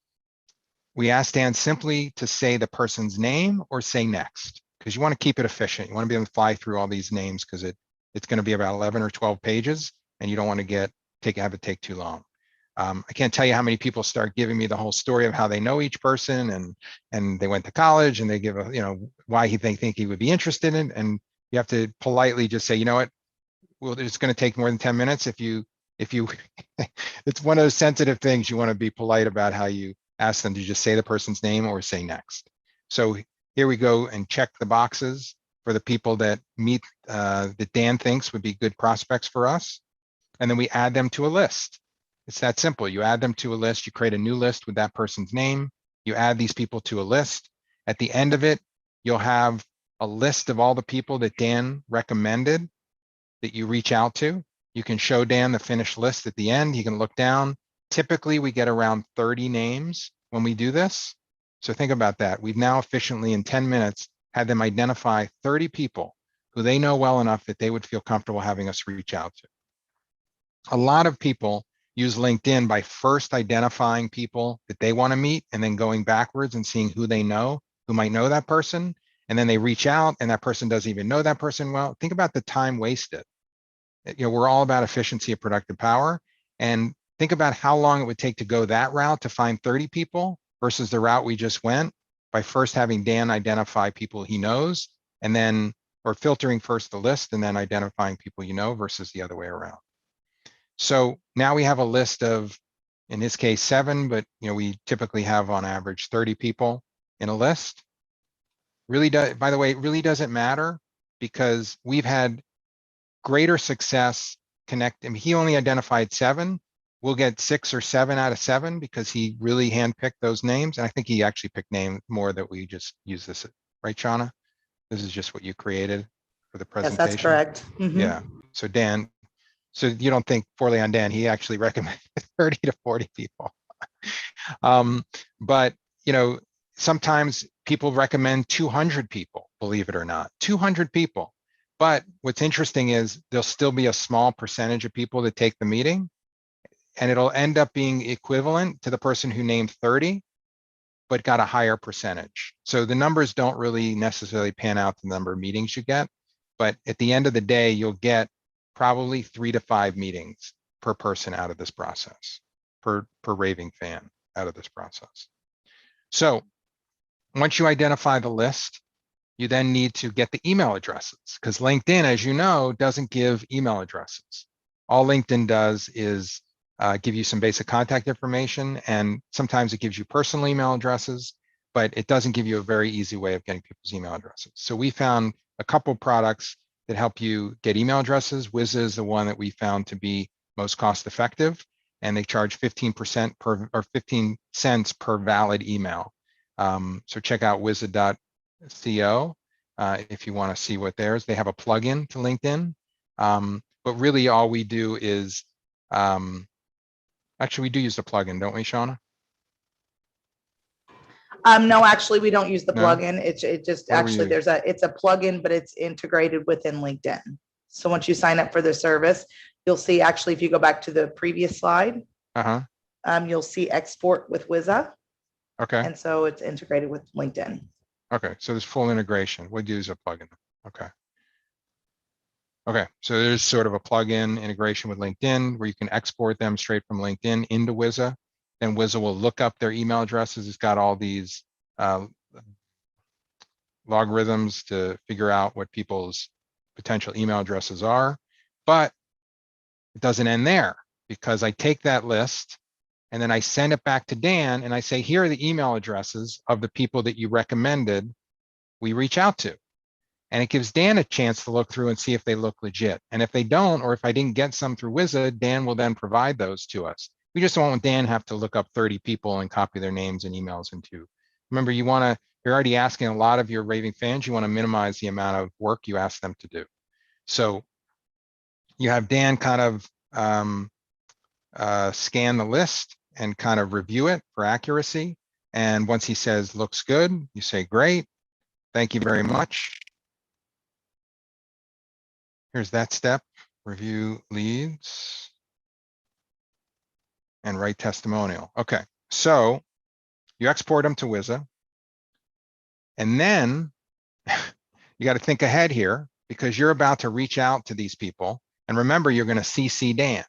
we ask Dan simply to say the person's name or say next, because you want to keep it efficient. You want to be able to fly through all these names because it's going to be about 11 or 12 pages, and you don't want to have it take too long. I can't tell you how many people start giving me the whole story of how they know each person and they went to college, and they give why they think he would be interested in, and you have to politely just say, you know what, well, it's going to take more than 10 minutes. If you it's one of those sensitive things. You want to be polite about how you ask them to just say the person's name or say next. So here we go and check the boxes for the people that meet that Dan thinks would be good prospects for us. And then we add them to a list. It's that simple. You add them to a list, you create a new list with that person's name, you add these people to a list. At the end of it, you'll have a list of all the people that Dan recommended that you reach out to. You can show Dan the finished list at the end. He can look down. Typically, we get around 30 names when we do this. So think about that. We've now efficiently, in 10 minutes, had them identify 30 people who they know well enough that they would feel comfortable having us reach out to. A lot of people use LinkedIn by first identifying people that they want to meet and then going backwards and seeing who they know, who might know that person. And then they reach out and that person doesn't even know that person well. Think about the time wasted. We're all about efficiency of productive power. And think about how long it would take to go that route to find 30 people versus the route we just went by first having Dan identify people he knows and then, or filtering first the list and then identifying people you know versus the other way around. So now we have a list of, in this case, 7, but we typically have on average 30 people in a list. Really does, by the way, it really doesn't matter because we've had greater success connecting. He only identified 7. We'll get 6 or 7 out of 7 because he really handpicked those names. And I think he actually picked names more that we just use this, right, Shauna? This is just what you created for the presentation. Yes, that's correct. Mm-hmm. Yeah. So Dan, so you don't think poorly on Dan, he actually recommended 30 to 40 people. But sometimes people recommend 200 people, believe it or not, 200 people. But what's interesting is there'll still be a small percentage of people that take the meeting and it'll end up being equivalent to the person who named 30, but got a higher percentage. So the numbers don't really necessarily pan out the number of meetings you get, but at the end of the day, you'll get probably 3 to 5 meetings per person out of this process, per Raving fan out of this process. So once you identify the list, you then need to get the email addresses because LinkedIn, as you know, doesn't give email addresses. All LinkedIn does is give you some basic contact information, and sometimes it gives you personal email addresses, but it doesn't give you a very easy way of getting people's email addresses. So we found a couple products that help you get email addresses. Wiza is the one that we found to be most cost effective, and they charge 15% per, or 15 cents per valid email. So check out wiza.co if you want to see what theirs. They have a plugin to LinkedIn, but really all we do is, actually we do use the plugin, don't we, Shauna? No, actually, we don't use the No? plugin. It just What do we actually use? it's a plugin, but it's integrated within LinkedIn. So once you sign up for the service, you'll see actually if you go back to the previous slide, you'll see export with Wiza. Okay. And so it's integrated with LinkedIn. Okay, so there's full integration. We use a plugin. Okay. Okay, so there's sort of a plugin integration with LinkedIn where you can export them straight from LinkedIn into Wiza. Then Wiza will look up their email addresses. It's got all these logarithms to figure out what people's potential email addresses are. But it doesn't end there because I take that list and then I send it back to Dan and I say, here are the email addresses of the people that you recommended we reach out to. And it gives Dan a chance to look through and see if they look legit. And if they don't, or if I didn't get some through Wiza, Dan will then provide those to us. We just don't want Dan have to look up 30 people and copy their names and emails into. Remember, you're already asking a lot of your Raving fans, you want to minimize the amount of work you ask them to do. So you have Dan kind of scan the list and kind of review it for accuracy. And once he says, looks good, you say, great, thank you very much. Here's that step, review leads and write testimonial. Okay, so you export them to Wiza. And then you got to think ahead here because you're about to reach out to these people. And remember, you're going to CC Dan.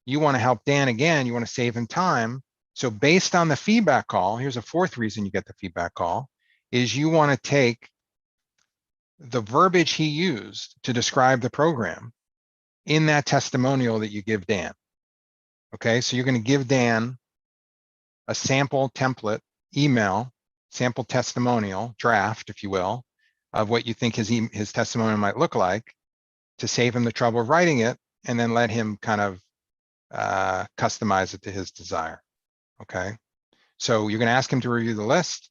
You want to help Dan again, you want to save him time. So based on the feedback call, here's a fourth reason you get the feedback call, is you want to take the verbiage he used to describe the program in that testimonial that you give Dan. Okay, so you're going to give Dan a sample template email, sample testimonial draft, if you will, of what you think his testimonial might look like to save him the trouble of writing it, and then let him kind of customize it to his desire. Okay. So you're going to ask him to review the list,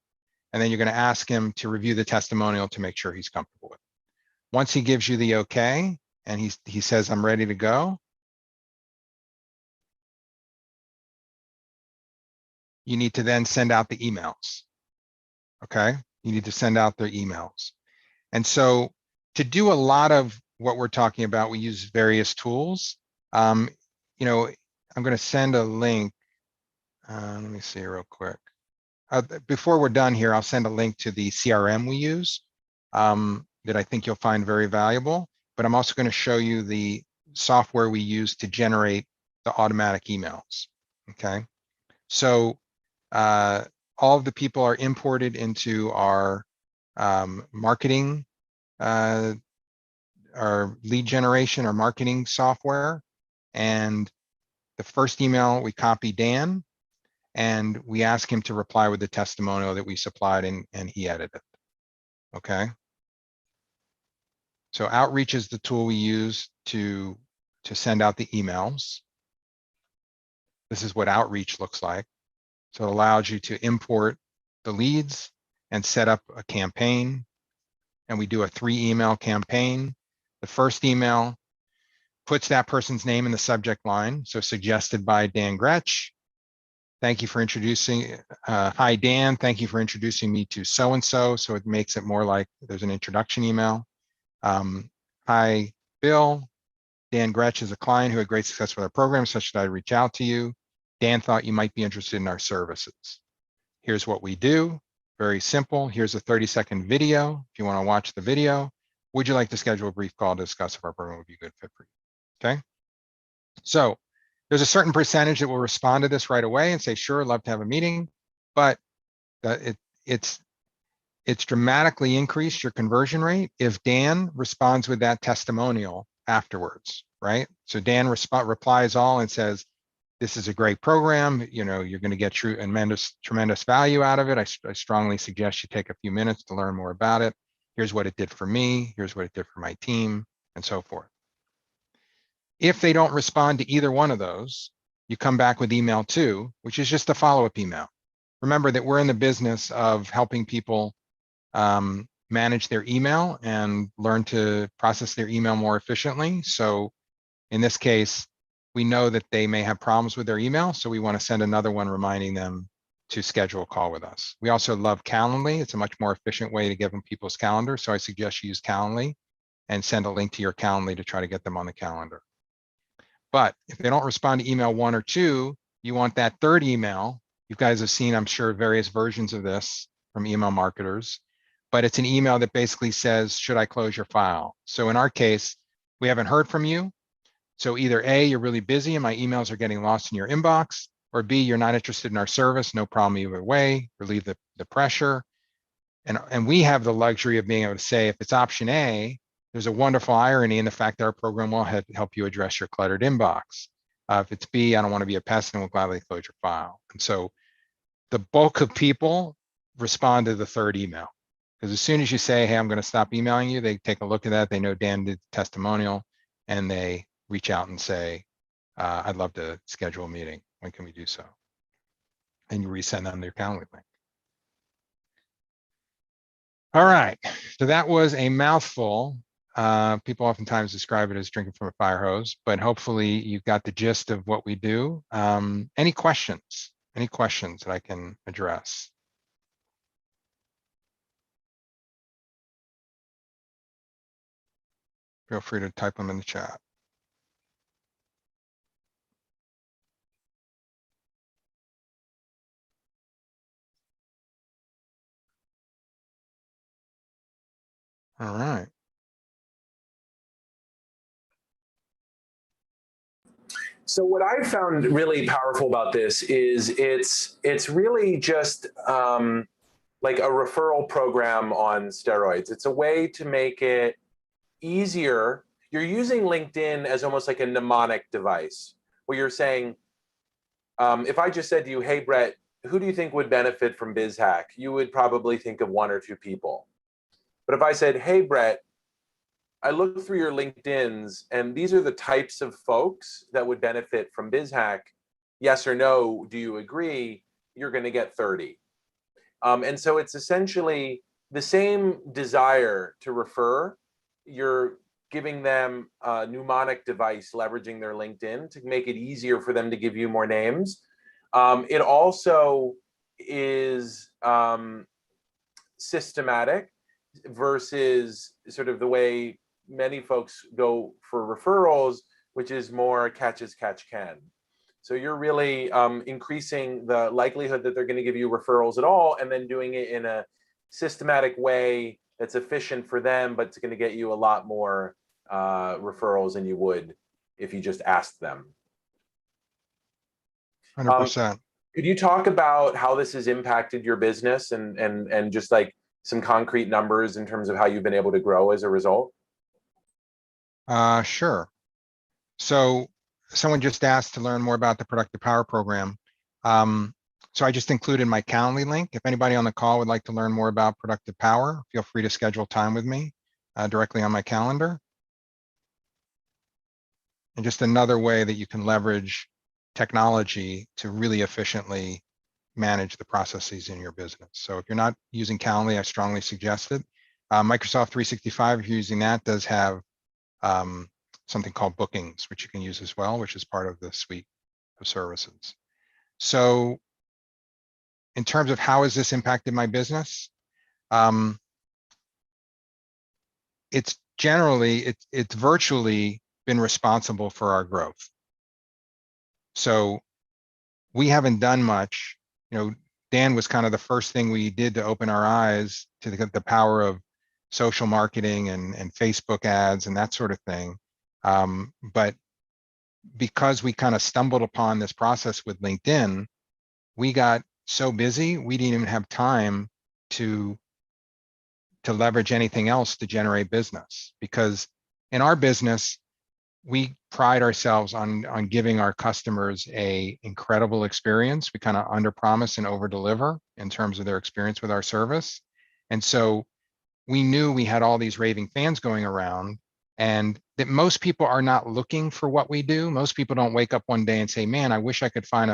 and then you're going to ask him to review the testimonial to make sure he's comfortable with it. Once he gives you the okay, and he says, I'm ready to go, you need to then send out the emails. Okay. You need to send out their emails. And so to do a lot of what we're talking about, we use various tools. I'm going to send a link. Let me see real quick. Before we're done here, I'll send a link to the CRM we use that I think you'll find very valuable. But I'm also going to show you the software we use to generate the automatic emails. Okay. So all of the people are imported into our marketing, our lead generation or marketing software. And the first email, we copy Dan, and we ask him to reply with the testimonial that we supplied, and he edited. Okay. So outreach is the tool we use to send out the emails. This is what outreach looks like. So it allows you to import the leads and set up a campaign. And we do a 3-email campaign. The first email puts that person's name in the subject line. So suggested by Dan Gretsch. Thank you for introducing, hi Dan, thank you for introducing me to so-and-so. So it makes it more like there's an introduction email. Hi Bill, Dan Gretsch is a client who had great success with our program, such that I reach out to you. Dan thought you might be interested in our services. Here's what we do, very simple. Here's a 30-second video. If you want to watch the video, would you like to schedule a brief call to discuss if our program would be a good fit for you? Okay. So there's a certain percentage that will respond to this right away and say, sure, love to have a meeting, but it's dramatically increased your conversion rate if Dan responds with that testimonial afterwards, right? So Dan replies all and says, this is a great program. You're going to get tremendous value out of it. I strongly suggest you take a few minutes to learn more about it. Here's what it did for me. Here's what it did for my team, and so forth. If they don't respond to either one of those, you come back with email 2, which is just a follow-up email. Remember that we're in the business of helping people manage their email and learn to process their email more efficiently. So in this case, we know that they may have problems with their email, so we want to send another one reminding them to schedule a call with us. We also love Calendly. It's a much more efficient way to give them people's calendar. So I suggest you use Calendly and send a link to your Calendly to try to get them on the calendar. But if they don't respond to email 1 or 2, you want that third email. You guys have seen, I'm sure, various versions of this from email marketers, but it's an email that basically says, should I close your file? So in our case, we haven't heard from you. So either A, you're really busy and my emails are getting lost in your inbox, or B, you're not interested in our service, no problem either way, relieve the pressure. And we have the luxury of being able to say, if it's option A, there's a wonderful irony in the fact that our program will help you address your cluttered inbox. If it's B, I don't want to be a pest and we'll gladly close your file. And so the bulk of people respond to the third email. Because as soon as you say, hey, I'm going to stop emailing you, they take a look at that. They know Dan did the testimonial and they reach out and say, I'd love to schedule a meeting. When can we do so? And you resend them their Calendly link. All right, so that was a mouthful. People oftentimes describe it as drinking from a fire hose, but hopefully you've got the gist of what we do. Any questions? Any questions that I can address? Feel free to type them in the chat. All right. So what I found really powerful about this is it's really just like a referral program on steroids. It's a way to make it easier. You're using LinkedIn as almost like a mnemonic device where you're saying, if I just said to you, hey, Brett, who do you think would benefit from BizHack? You would probably think of 1 or 2 people. But if I said, hey, Brett, I look through your LinkedIn's, and these are the types of folks that would benefit from BizHack. Yes or no, do you agree? You're going to get 30. And so it's essentially the same desire to refer. You're giving them a mnemonic device, leveraging their LinkedIn to make it easier for them to give you more names. It also is systematic versus sort of the way many folks go for referrals, which is more catch as catch can. So you're really increasing the likelihood that they're going to give you referrals at all, and then doing it in a systematic way that's efficient for them, but it's going to get you a lot more referrals than you would if you just asked them. 100%. Could you talk about how this has impacted your business and just like some concrete numbers in terms of how you've been able to grow as a result? Sure. So someone just asked to learn more about the Productive Power program. So I just included my Calendly link. If anybody on the call would like to learn more about Productive Power, feel free to schedule time with me directly on my calendar. And just another way that you can leverage technology to really efficiently manage the processes in your business. So if you're not using Calendly, I strongly suggest it. Microsoft 365, if you're using that, does have something called bookings, which you can use as well, which is part of the suite of services. So in terms of how has this impacted my business, it's virtually been responsible for our growth. So we haven't done much. You know, Dan was kind of the first thing we did to open our eyes to the power of social marketing and Facebook ads and that sort of thing. But because we kind of stumbled upon this process with LinkedIn, we got so busy, we didn't even have time to leverage anything else to generate business. Because in our business, we pride ourselves on giving our customers a incredible experience. We kind of underpromise and overdeliver in terms of their experience with our service. And so we knew we had all these raving fans going around, and that most people are not looking for what we do. Most people don't wake up one day and say, man, I wish I could find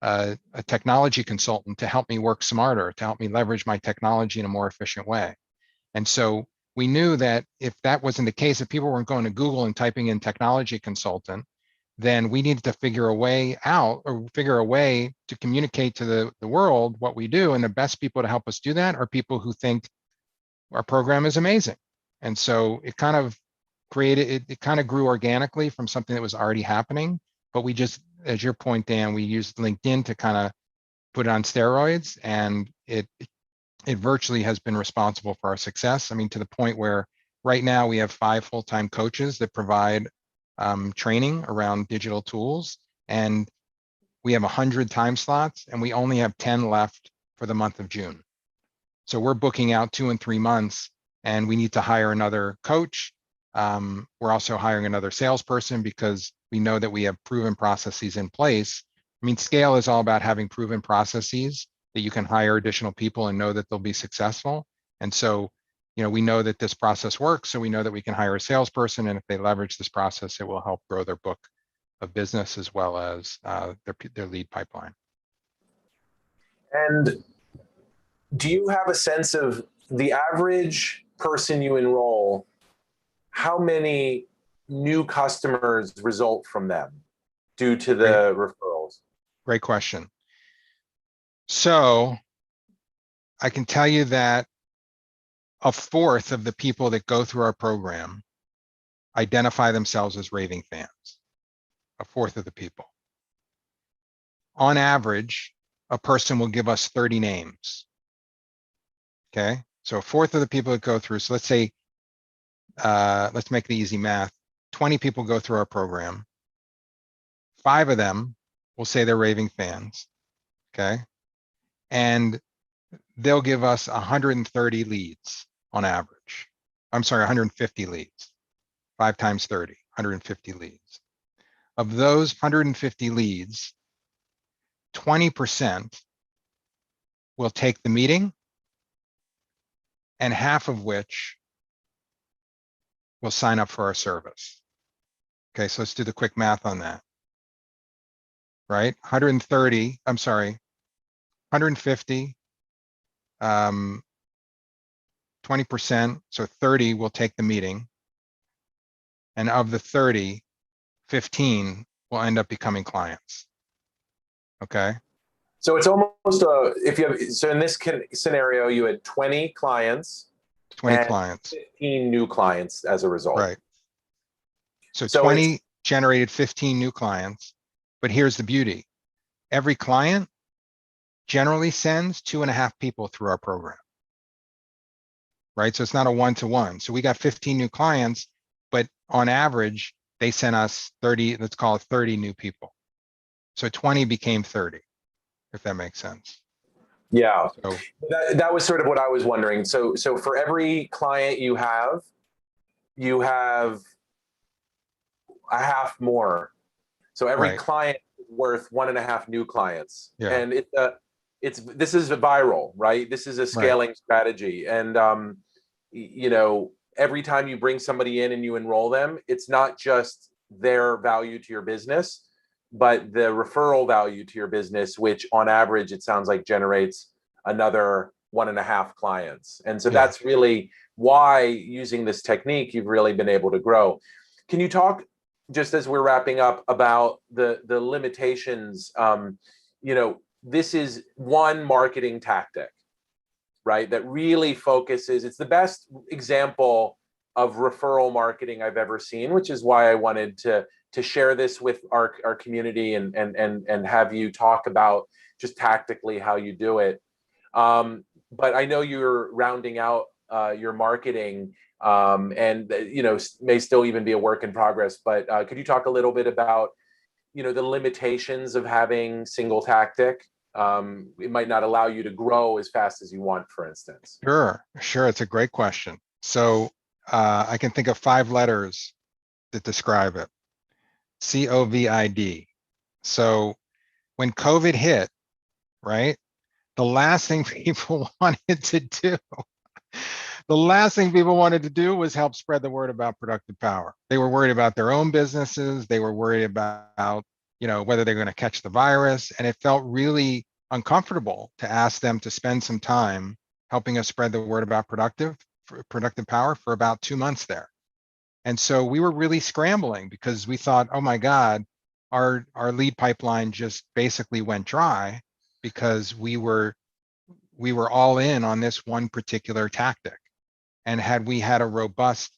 a technology consultant to help me work smarter, to help me leverage my technology in a more efficient way. And so we knew that if that wasn't the case, if people weren't going to Google and typing in technology consultant, then we needed to figure a way to communicate to the world what we do. And the best people to help us do that are people who think our program is amazing. And so it kind of it kind of grew organically from something that was already happening. But we just, as your point, Dan, we used LinkedIn to kind of put it on steroids, and it virtually has been responsible for our success. I mean, to the point where right now we have 5 full-time coaches that provide training around digital tools, and we have 100 time slots, and we only have 10 left for the month of June. So we're booking out 2 and 3 months, and we need to hire another coach. We're also hiring another salesperson because we know that we have proven processes in place. I mean, scale is all about having proven processes that you can hire additional people and know that they'll be successful. And so, you know, we know that this process works, so we know that we can hire a salesperson, and if they leverage this process, it will help grow their book of business as well as their lead pipeline. And do you have a sense of the average person you enroll, how many new customers result from them due to the referrals? Great question. So I can tell you that 1/4 of the people that go through our program identify themselves as raving fans. 1/4 of the people. On average, a person will give us 30 names. Okay, so 1/4 of the people that go through, so let's say, let's make the easy math, 20 people go through our program. 5 of them will say they're raving fans, okay? And they'll give us 130 leads on average. I'm sorry, 150 leads. 5 times 30, 150 leads. Of those 150 leads, 20% will take the meeting, and half of which will sign up for our service. Okay, so let's do the quick math on that. Right, 130, I'm sorry, 150, 20%, so 30 will take the meeting. And of the 30, 15 will end up becoming clients. Okay. So it's almost if you have, so in this scenario, you had 20 clients, 20 and clients, 15 new clients as a result. right? So So 20 generated 15 new clients, but here's the beauty. Every client generally sends 2.5 people through our program, right? So it's not a one-to-one. So we got 15 new clients, but on average, they sent us 30, let's call it 30 new people. So 20 became 30, if that makes sense. Yeah, So that was sort of what I was wondering. So for every client you have a half more. So every right. client is worth 1.5 new clients. Yeah. And this is viral, right? This is a scaling strategy. And you know, every time you bring somebody in and you enroll them, it's not just their value to your business, but the referral value to your business, which on average, it sounds like generates another 1.5 clients. And so that's really why, using this technique, you've really been able to grow. Can you talk, just as we're wrapping up, about the limitations? You know, this is one marketing tactic, right, that really focuses. It's the best example of referral marketing I've ever seen, which is why I wanted to share this with our community and have you talk about just tactically how you do it. But I know you're rounding out your marketing, and you know, may still even be a work in progress. But could you talk a little bit about, you know, the limitations of having single tactic? It might not allow you to grow as fast as you want, for instance. Sure. It's a great question. So I can think of 5 letters that describe it. COVID. So when COVID hit, right, the last thing people wanted to do, was help spread the word about productive power. They were worried about their own businesses. They were worried about, you know, whether they're going to catch the virus. And it felt really uncomfortable to ask them to spend some time helping us spread the word about productive power for about 2 months there. And so we were really scrambling because we thought, oh my God, our lead pipeline just basically went dry because we were all in on this one particular tactic. And had we had a robust,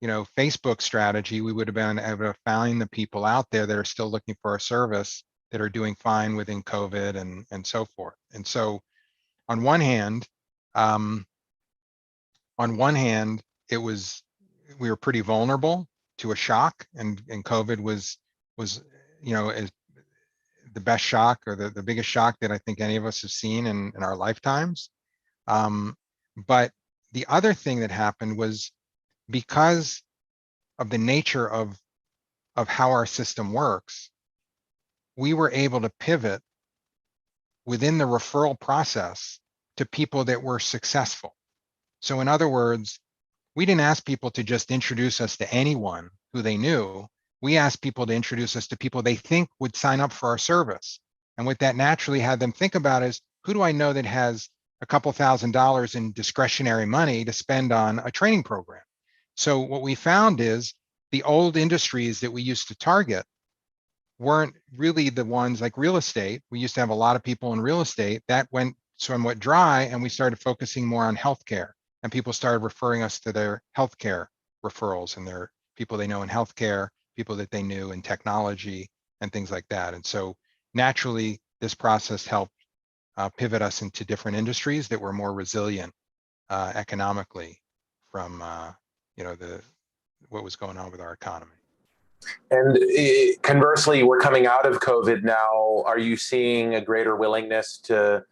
you know, Facebook strategy, we would have been able to find the people out there that are still looking for a service, that are doing fine within COVID and so forth. And so on one hand, it was, we were pretty vulnerable to a shock, and COVID was, you know, the best shock, or the biggest shock that I think any of us have seen in our lifetimes. But the other thing that happened was, because of the nature of how our system works, we were able to pivot within the referral process to people that were successful. So in other words, we didn't ask people to just introduce us to anyone who they knew. We asked people to introduce us to people they think would sign up for our service. And what that naturally had them think about is, who do I know that has a couple $1,000s in discretionary money to spend on a training program? So what we found is, the old industries that we used to target weren't really the ones, like real estate. We used to have a lot of people in real estate. That went somewhat dry, and we started focusing more on healthcare. And people started referring us to their healthcare referrals and their people they know in healthcare, people that they knew in technology and things like that. And so naturally, this process helped pivot us into different industries that were more resilient economically from you know, what was going on with our economy. And conversely, we're coming out of COVID now. Are you seeing a greater willingness to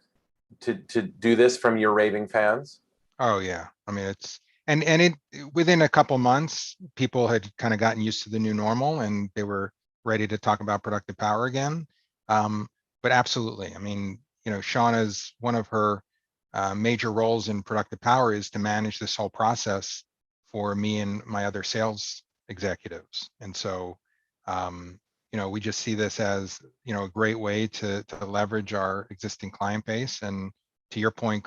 do this from your Raving fans? Oh yeah, I mean, it's and it, within a couple months, people had kind of gotten used to the new normal, and they were ready to talk about productive power again. But absolutely, I mean, you know, Shauna's, one of her major roles in productive power is to manage this whole process for me and my other sales executives. And so, you know, we just see this as, you know, a great way to leverage our existing client base. And to your point,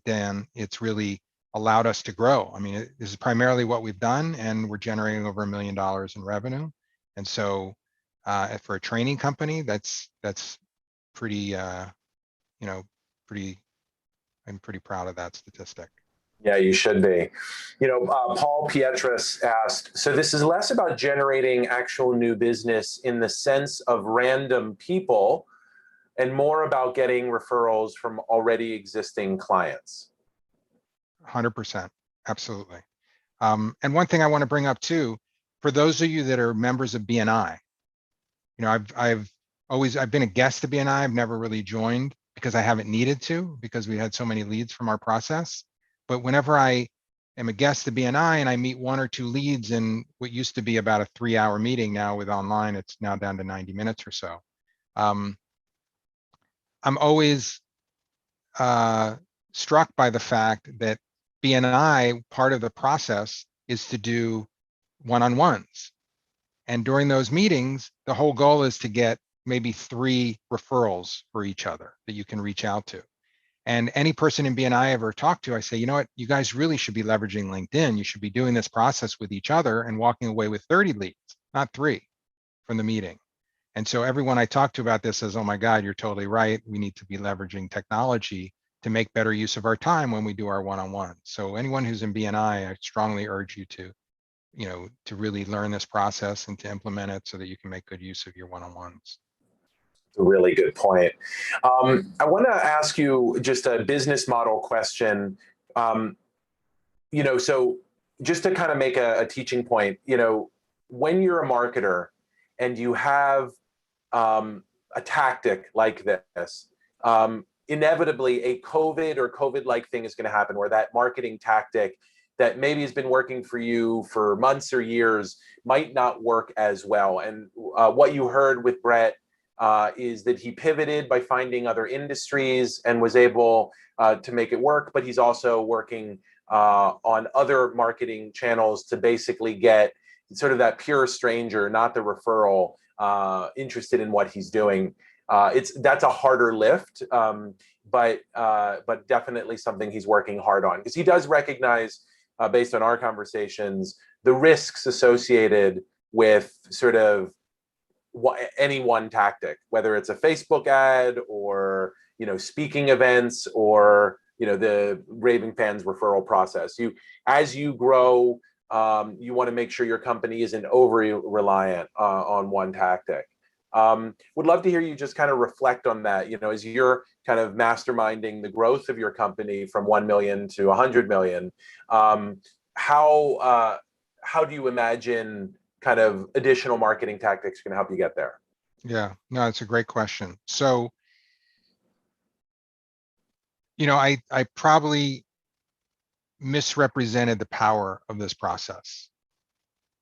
Dan, it's really allowed us to grow. I mean, this is primarily what we've done, and we're generating over $1 million in revenue. And so, for a training company, that's pretty, you know, I'm pretty proud of that statistic. Yeah, you should be. You know, Paul Pietras asked, so this is less about generating actual new business in the sense of random people and more about getting referrals from already existing clients. 100%, absolutely. And one thing I want to bring up too, for those of you that are members of BNI, you know, I've been a guest to BNI. I've never really joined because I haven't needed to, because we had so many leads from our process. But whenever I am a guest to BNI and I meet 1 or 2 leads in what used to be about a 3-hour meeting, now with online, it's now down to 90 minutes or so. I'm always struck by the fact that BNI, part of the process is to do one-on-ones. And during those meetings, the whole goal is to get maybe 3 referrals for each other that you can reach out to. And any person in BNI I ever talked to, I say, you know what, you guys really should be leveraging LinkedIn. You should be doing this process with each other and walking away with 30 leads, not 3 from the meeting. And so everyone I talk to about this says, oh my God, you're totally right. We need to be leveraging technology to make better use of our time when we do our one-on-one. So anyone who's in BNI, I strongly urge you to, you know, to really learn this process and to implement it so that you can make good use of your one-on-ones. A really good point. I want to ask you just a business model question. You know, so just to kind of make a teaching point, you know, when you're a marketer and you have a tactic like this, inevitably a COVID or COVID-like thing is going to happen where that marketing tactic that maybe has been working for you for months or years might not work as well. And what you heard with Brett is that he pivoted by finding other industries and was able to make it work, but he's also working on other marketing channels to basically get sort of that pure stranger, not the referral, interested in what he's doing. That's a harder lift, but definitely something he's working hard on, because he does recognize, based on our conversations, the risks associated with sort of any one tactic, whether it's a Facebook ad or, you know, speaking events or, you know, the Raving fans referral process. As you grow, you want to make sure your company isn't over reliant on one tactic. Would love to hear you just kind of reflect on that, you know, as you're kind of masterminding the growth of your company from 1 million to 100 million. How do you imagine kind of additional marketing tactics can help you get there? Yeah, no, it's a great question. So, you know, I probably misrepresented the power of this process,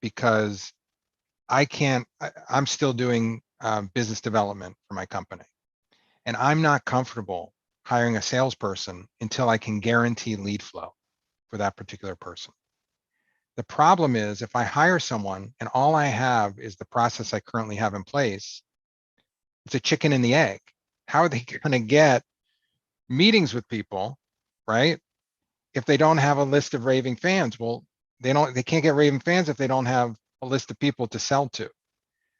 because I'm still doing business development for my company, and I'm not comfortable hiring a salesperson until I can guarantee lead flow for that particular person. The problem is, if I hire someone and all I have is the process I currently have in place, it's a chicken and the egg. How are they going to get meetings with people, right, if they don't have a list of raving fans? Well, they can't get raving fans if they don't have a list of people to sell to.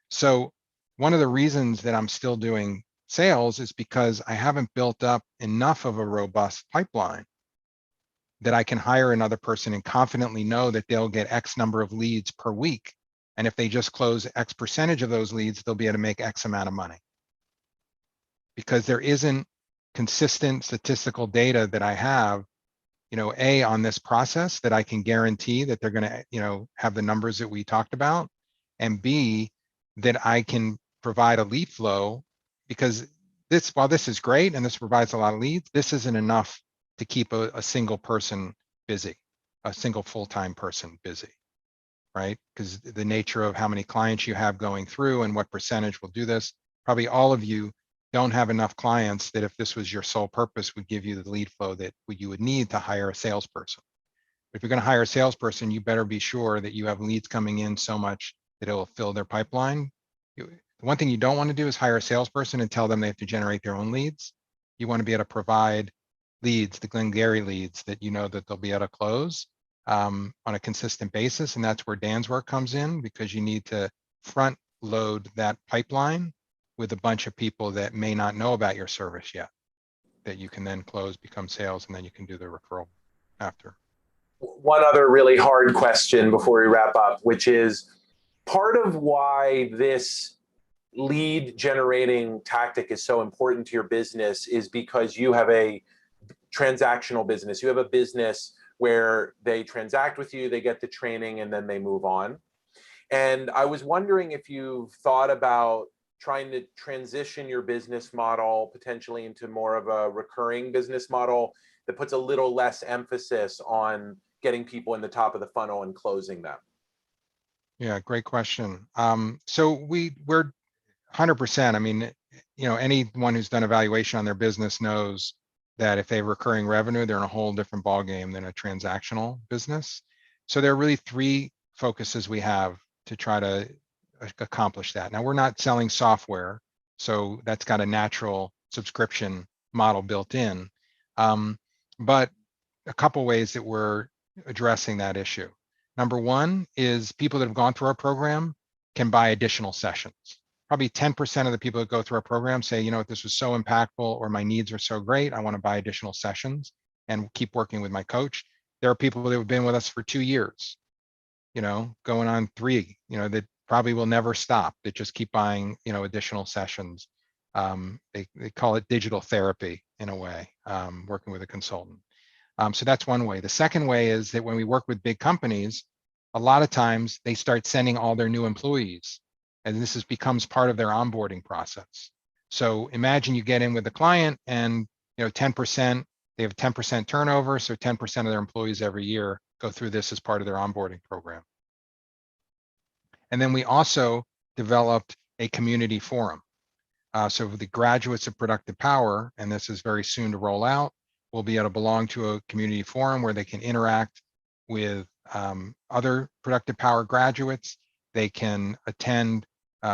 So one of the reasons that I'm still doing sales is because I haven't built up enough of a robust pipeline that I can hire another person and confidently know that they'll get X number of leads per week. And if they just close X percentage of those leads, they'll be able to make X amount of money. Because there isn't consistent statistical data that I have, you know, A, on this process that I can guarantee that they're going to, you know, have the numbers that we talked about, and B, that I can provide a lead flow, because while this is great and this provides a lot of leads, this isn't enough to keep a single person busy, a single full-time person busy, right? Because the nature of how many clients you have going through and what percentage will do this, probably all of you don't have enough clients that if this was your sole purpose would give you the lead flow that you would need to hire a salesperson. If you're going to hire a salesperson, you better be sure that you have leads coming in so much that it will fill their pipeline. One thing you don't want to do is hire a salesperson and tell them they have to generate their own leads. You want to be able to provide leads, the Glengarry leads that you know that they'll be able to close on a consistent basis. And that's where Dan's work comes in, because you need to front load that pipeline with a bunch of people that may not know about your service yet, that you can then close, become sales, and then you can do the referral after. One other really hard question before we wrap up, which is part of why this lead generating tactic is so important to your business is because you have a transactional business. You have a business where they transact with you, they get the training, and then they move on. And I was wondering if you've thought about trying to transition your business model potentially into more of a recurring business model that puts a little less emphasis on getting people in the top of the funnel and closing them. Yeah, great question. So we're 100%. I mean, you know, anyone who's done evaluation on their business knows that if they have recurring revenue, they're in a whole different ballgame than a transactional business. So there are really three focuses we have to try to accomplish that. Now, we're not selling software, so that's got a natural subscription model built in. But a couple ways that we're addressing that issue. Number one is people that have gone through our program can buy additional sessions. Probably 10% of the people that go through our program say, you know what, this was so impactful, or my needs are so great, I want to buy additional sessions and keep working with my coach. There are people that have been with us for 2 years, you know, going on 3, you know, that probably will never stop, that just keep buying, you know, additional sessions. They call it digital therapy in a way, working with a consultant. So that's one way. The second way is that when we work with big companies, a lot of times they start sending all their new employees, and this becomes part of their onboarding process. So imagine you get in with the client and, you know, 10%, they have 10% turnover. So 10% of their employees every year go through this as part of their onboarding program. And then we also developed a community forum. So the graduates of Productive Power, and this is very soon to roll out, will be able to belong to a community forum where they can interact with other Productive Power graduates. They can attend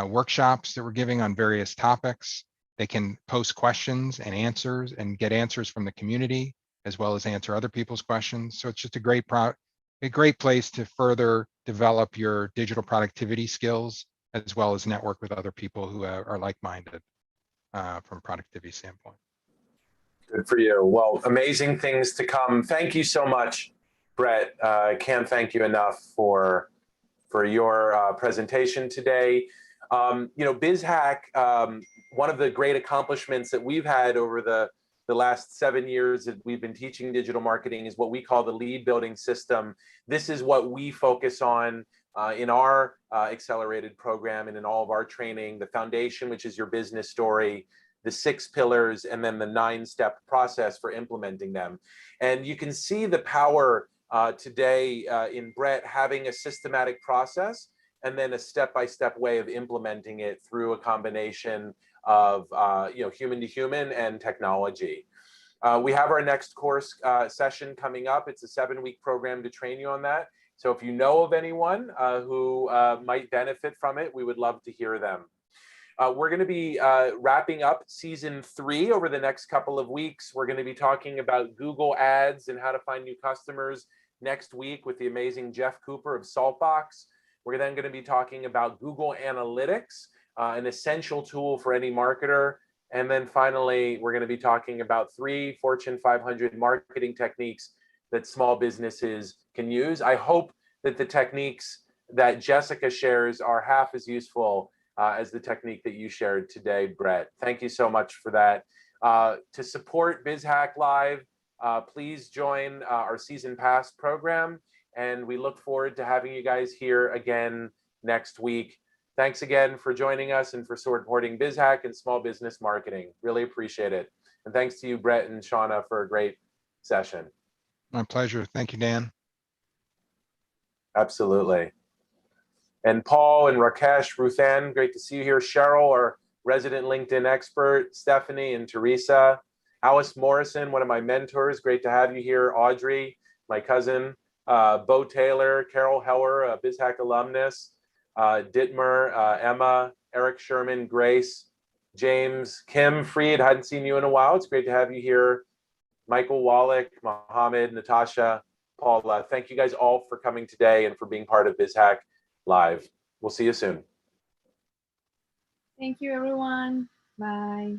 workshops that we're giving on various topics. They can post questions and answers and get answers from the community, as well as answer other people's questions. So it's just a great place to further develop your digital productivity skills, as well as network with other people who are like-minded from a productivity standpoint. Good for you. Well, amazing things to come. Thank you so much, Brett. I can't thank you enough for your presentation today. You know, BizHack, one of the great accomplishments that we've had over the last 7 years that we've been teaching digital marketing is what we call the lead building system. This is what we focus on in our accelerated program and in all of our training: the foundation, which is your business story, the 6 pillars, and then the 9-step process for implementing them. And you can see the power today in Brett having a systematic process and then a step-by-step way of implementing it through a combination of you know, human to human and technology. We have our next course session coming up. It's a 7-week program to train you on that. So if you know of anyone who might benefit from it, we would love to hear them. We're going to be wrapping up season 3 over the next couple of weeks. We're going to be talking about Google Ads and how to find new customers next week with the amazing Jeff Cooper of Saltbox. We're then going to be talking about Google Analytics, an essential tool for any marketer. And then finally, we're going to be talking about 3 Fortune 500 marketing techniques that small businesses can use. I hope that the techniques that Jessica shares are half as useful as the technique that you shared today, Brett. Thank you so much for that. To support BizHack Live, please join our Season Pass program, and we look forward to having you guys here again next week. Thanks again for joining us and for supporting BizHack and small business marketing. Really appreciate it. And thanks to you, Brett and Shauna, for a great session. My pleasure. Thank you, Dan. Absolutely. And Paul and Rakesh, Ruthann, great to see you here. Cheryl, our resident LinkedIn expert, Stephanie and Teresa, Alice Morrison, one of my mentors, great to have you here. Audrey, my cousin, Bo Taylor, Carol Heller, a BizHack alumnus, Dittmer, Emma, Eric Sherman, Grace, James, Kim Freed. Hadn't seen you in a while. It's great to have you here. Michael Wallach, Mohammed, Natasha, Paula. Thank you guys all for coming today and for being part of BizHack Live. We'll see you soon. Thank you, everyone. Bye.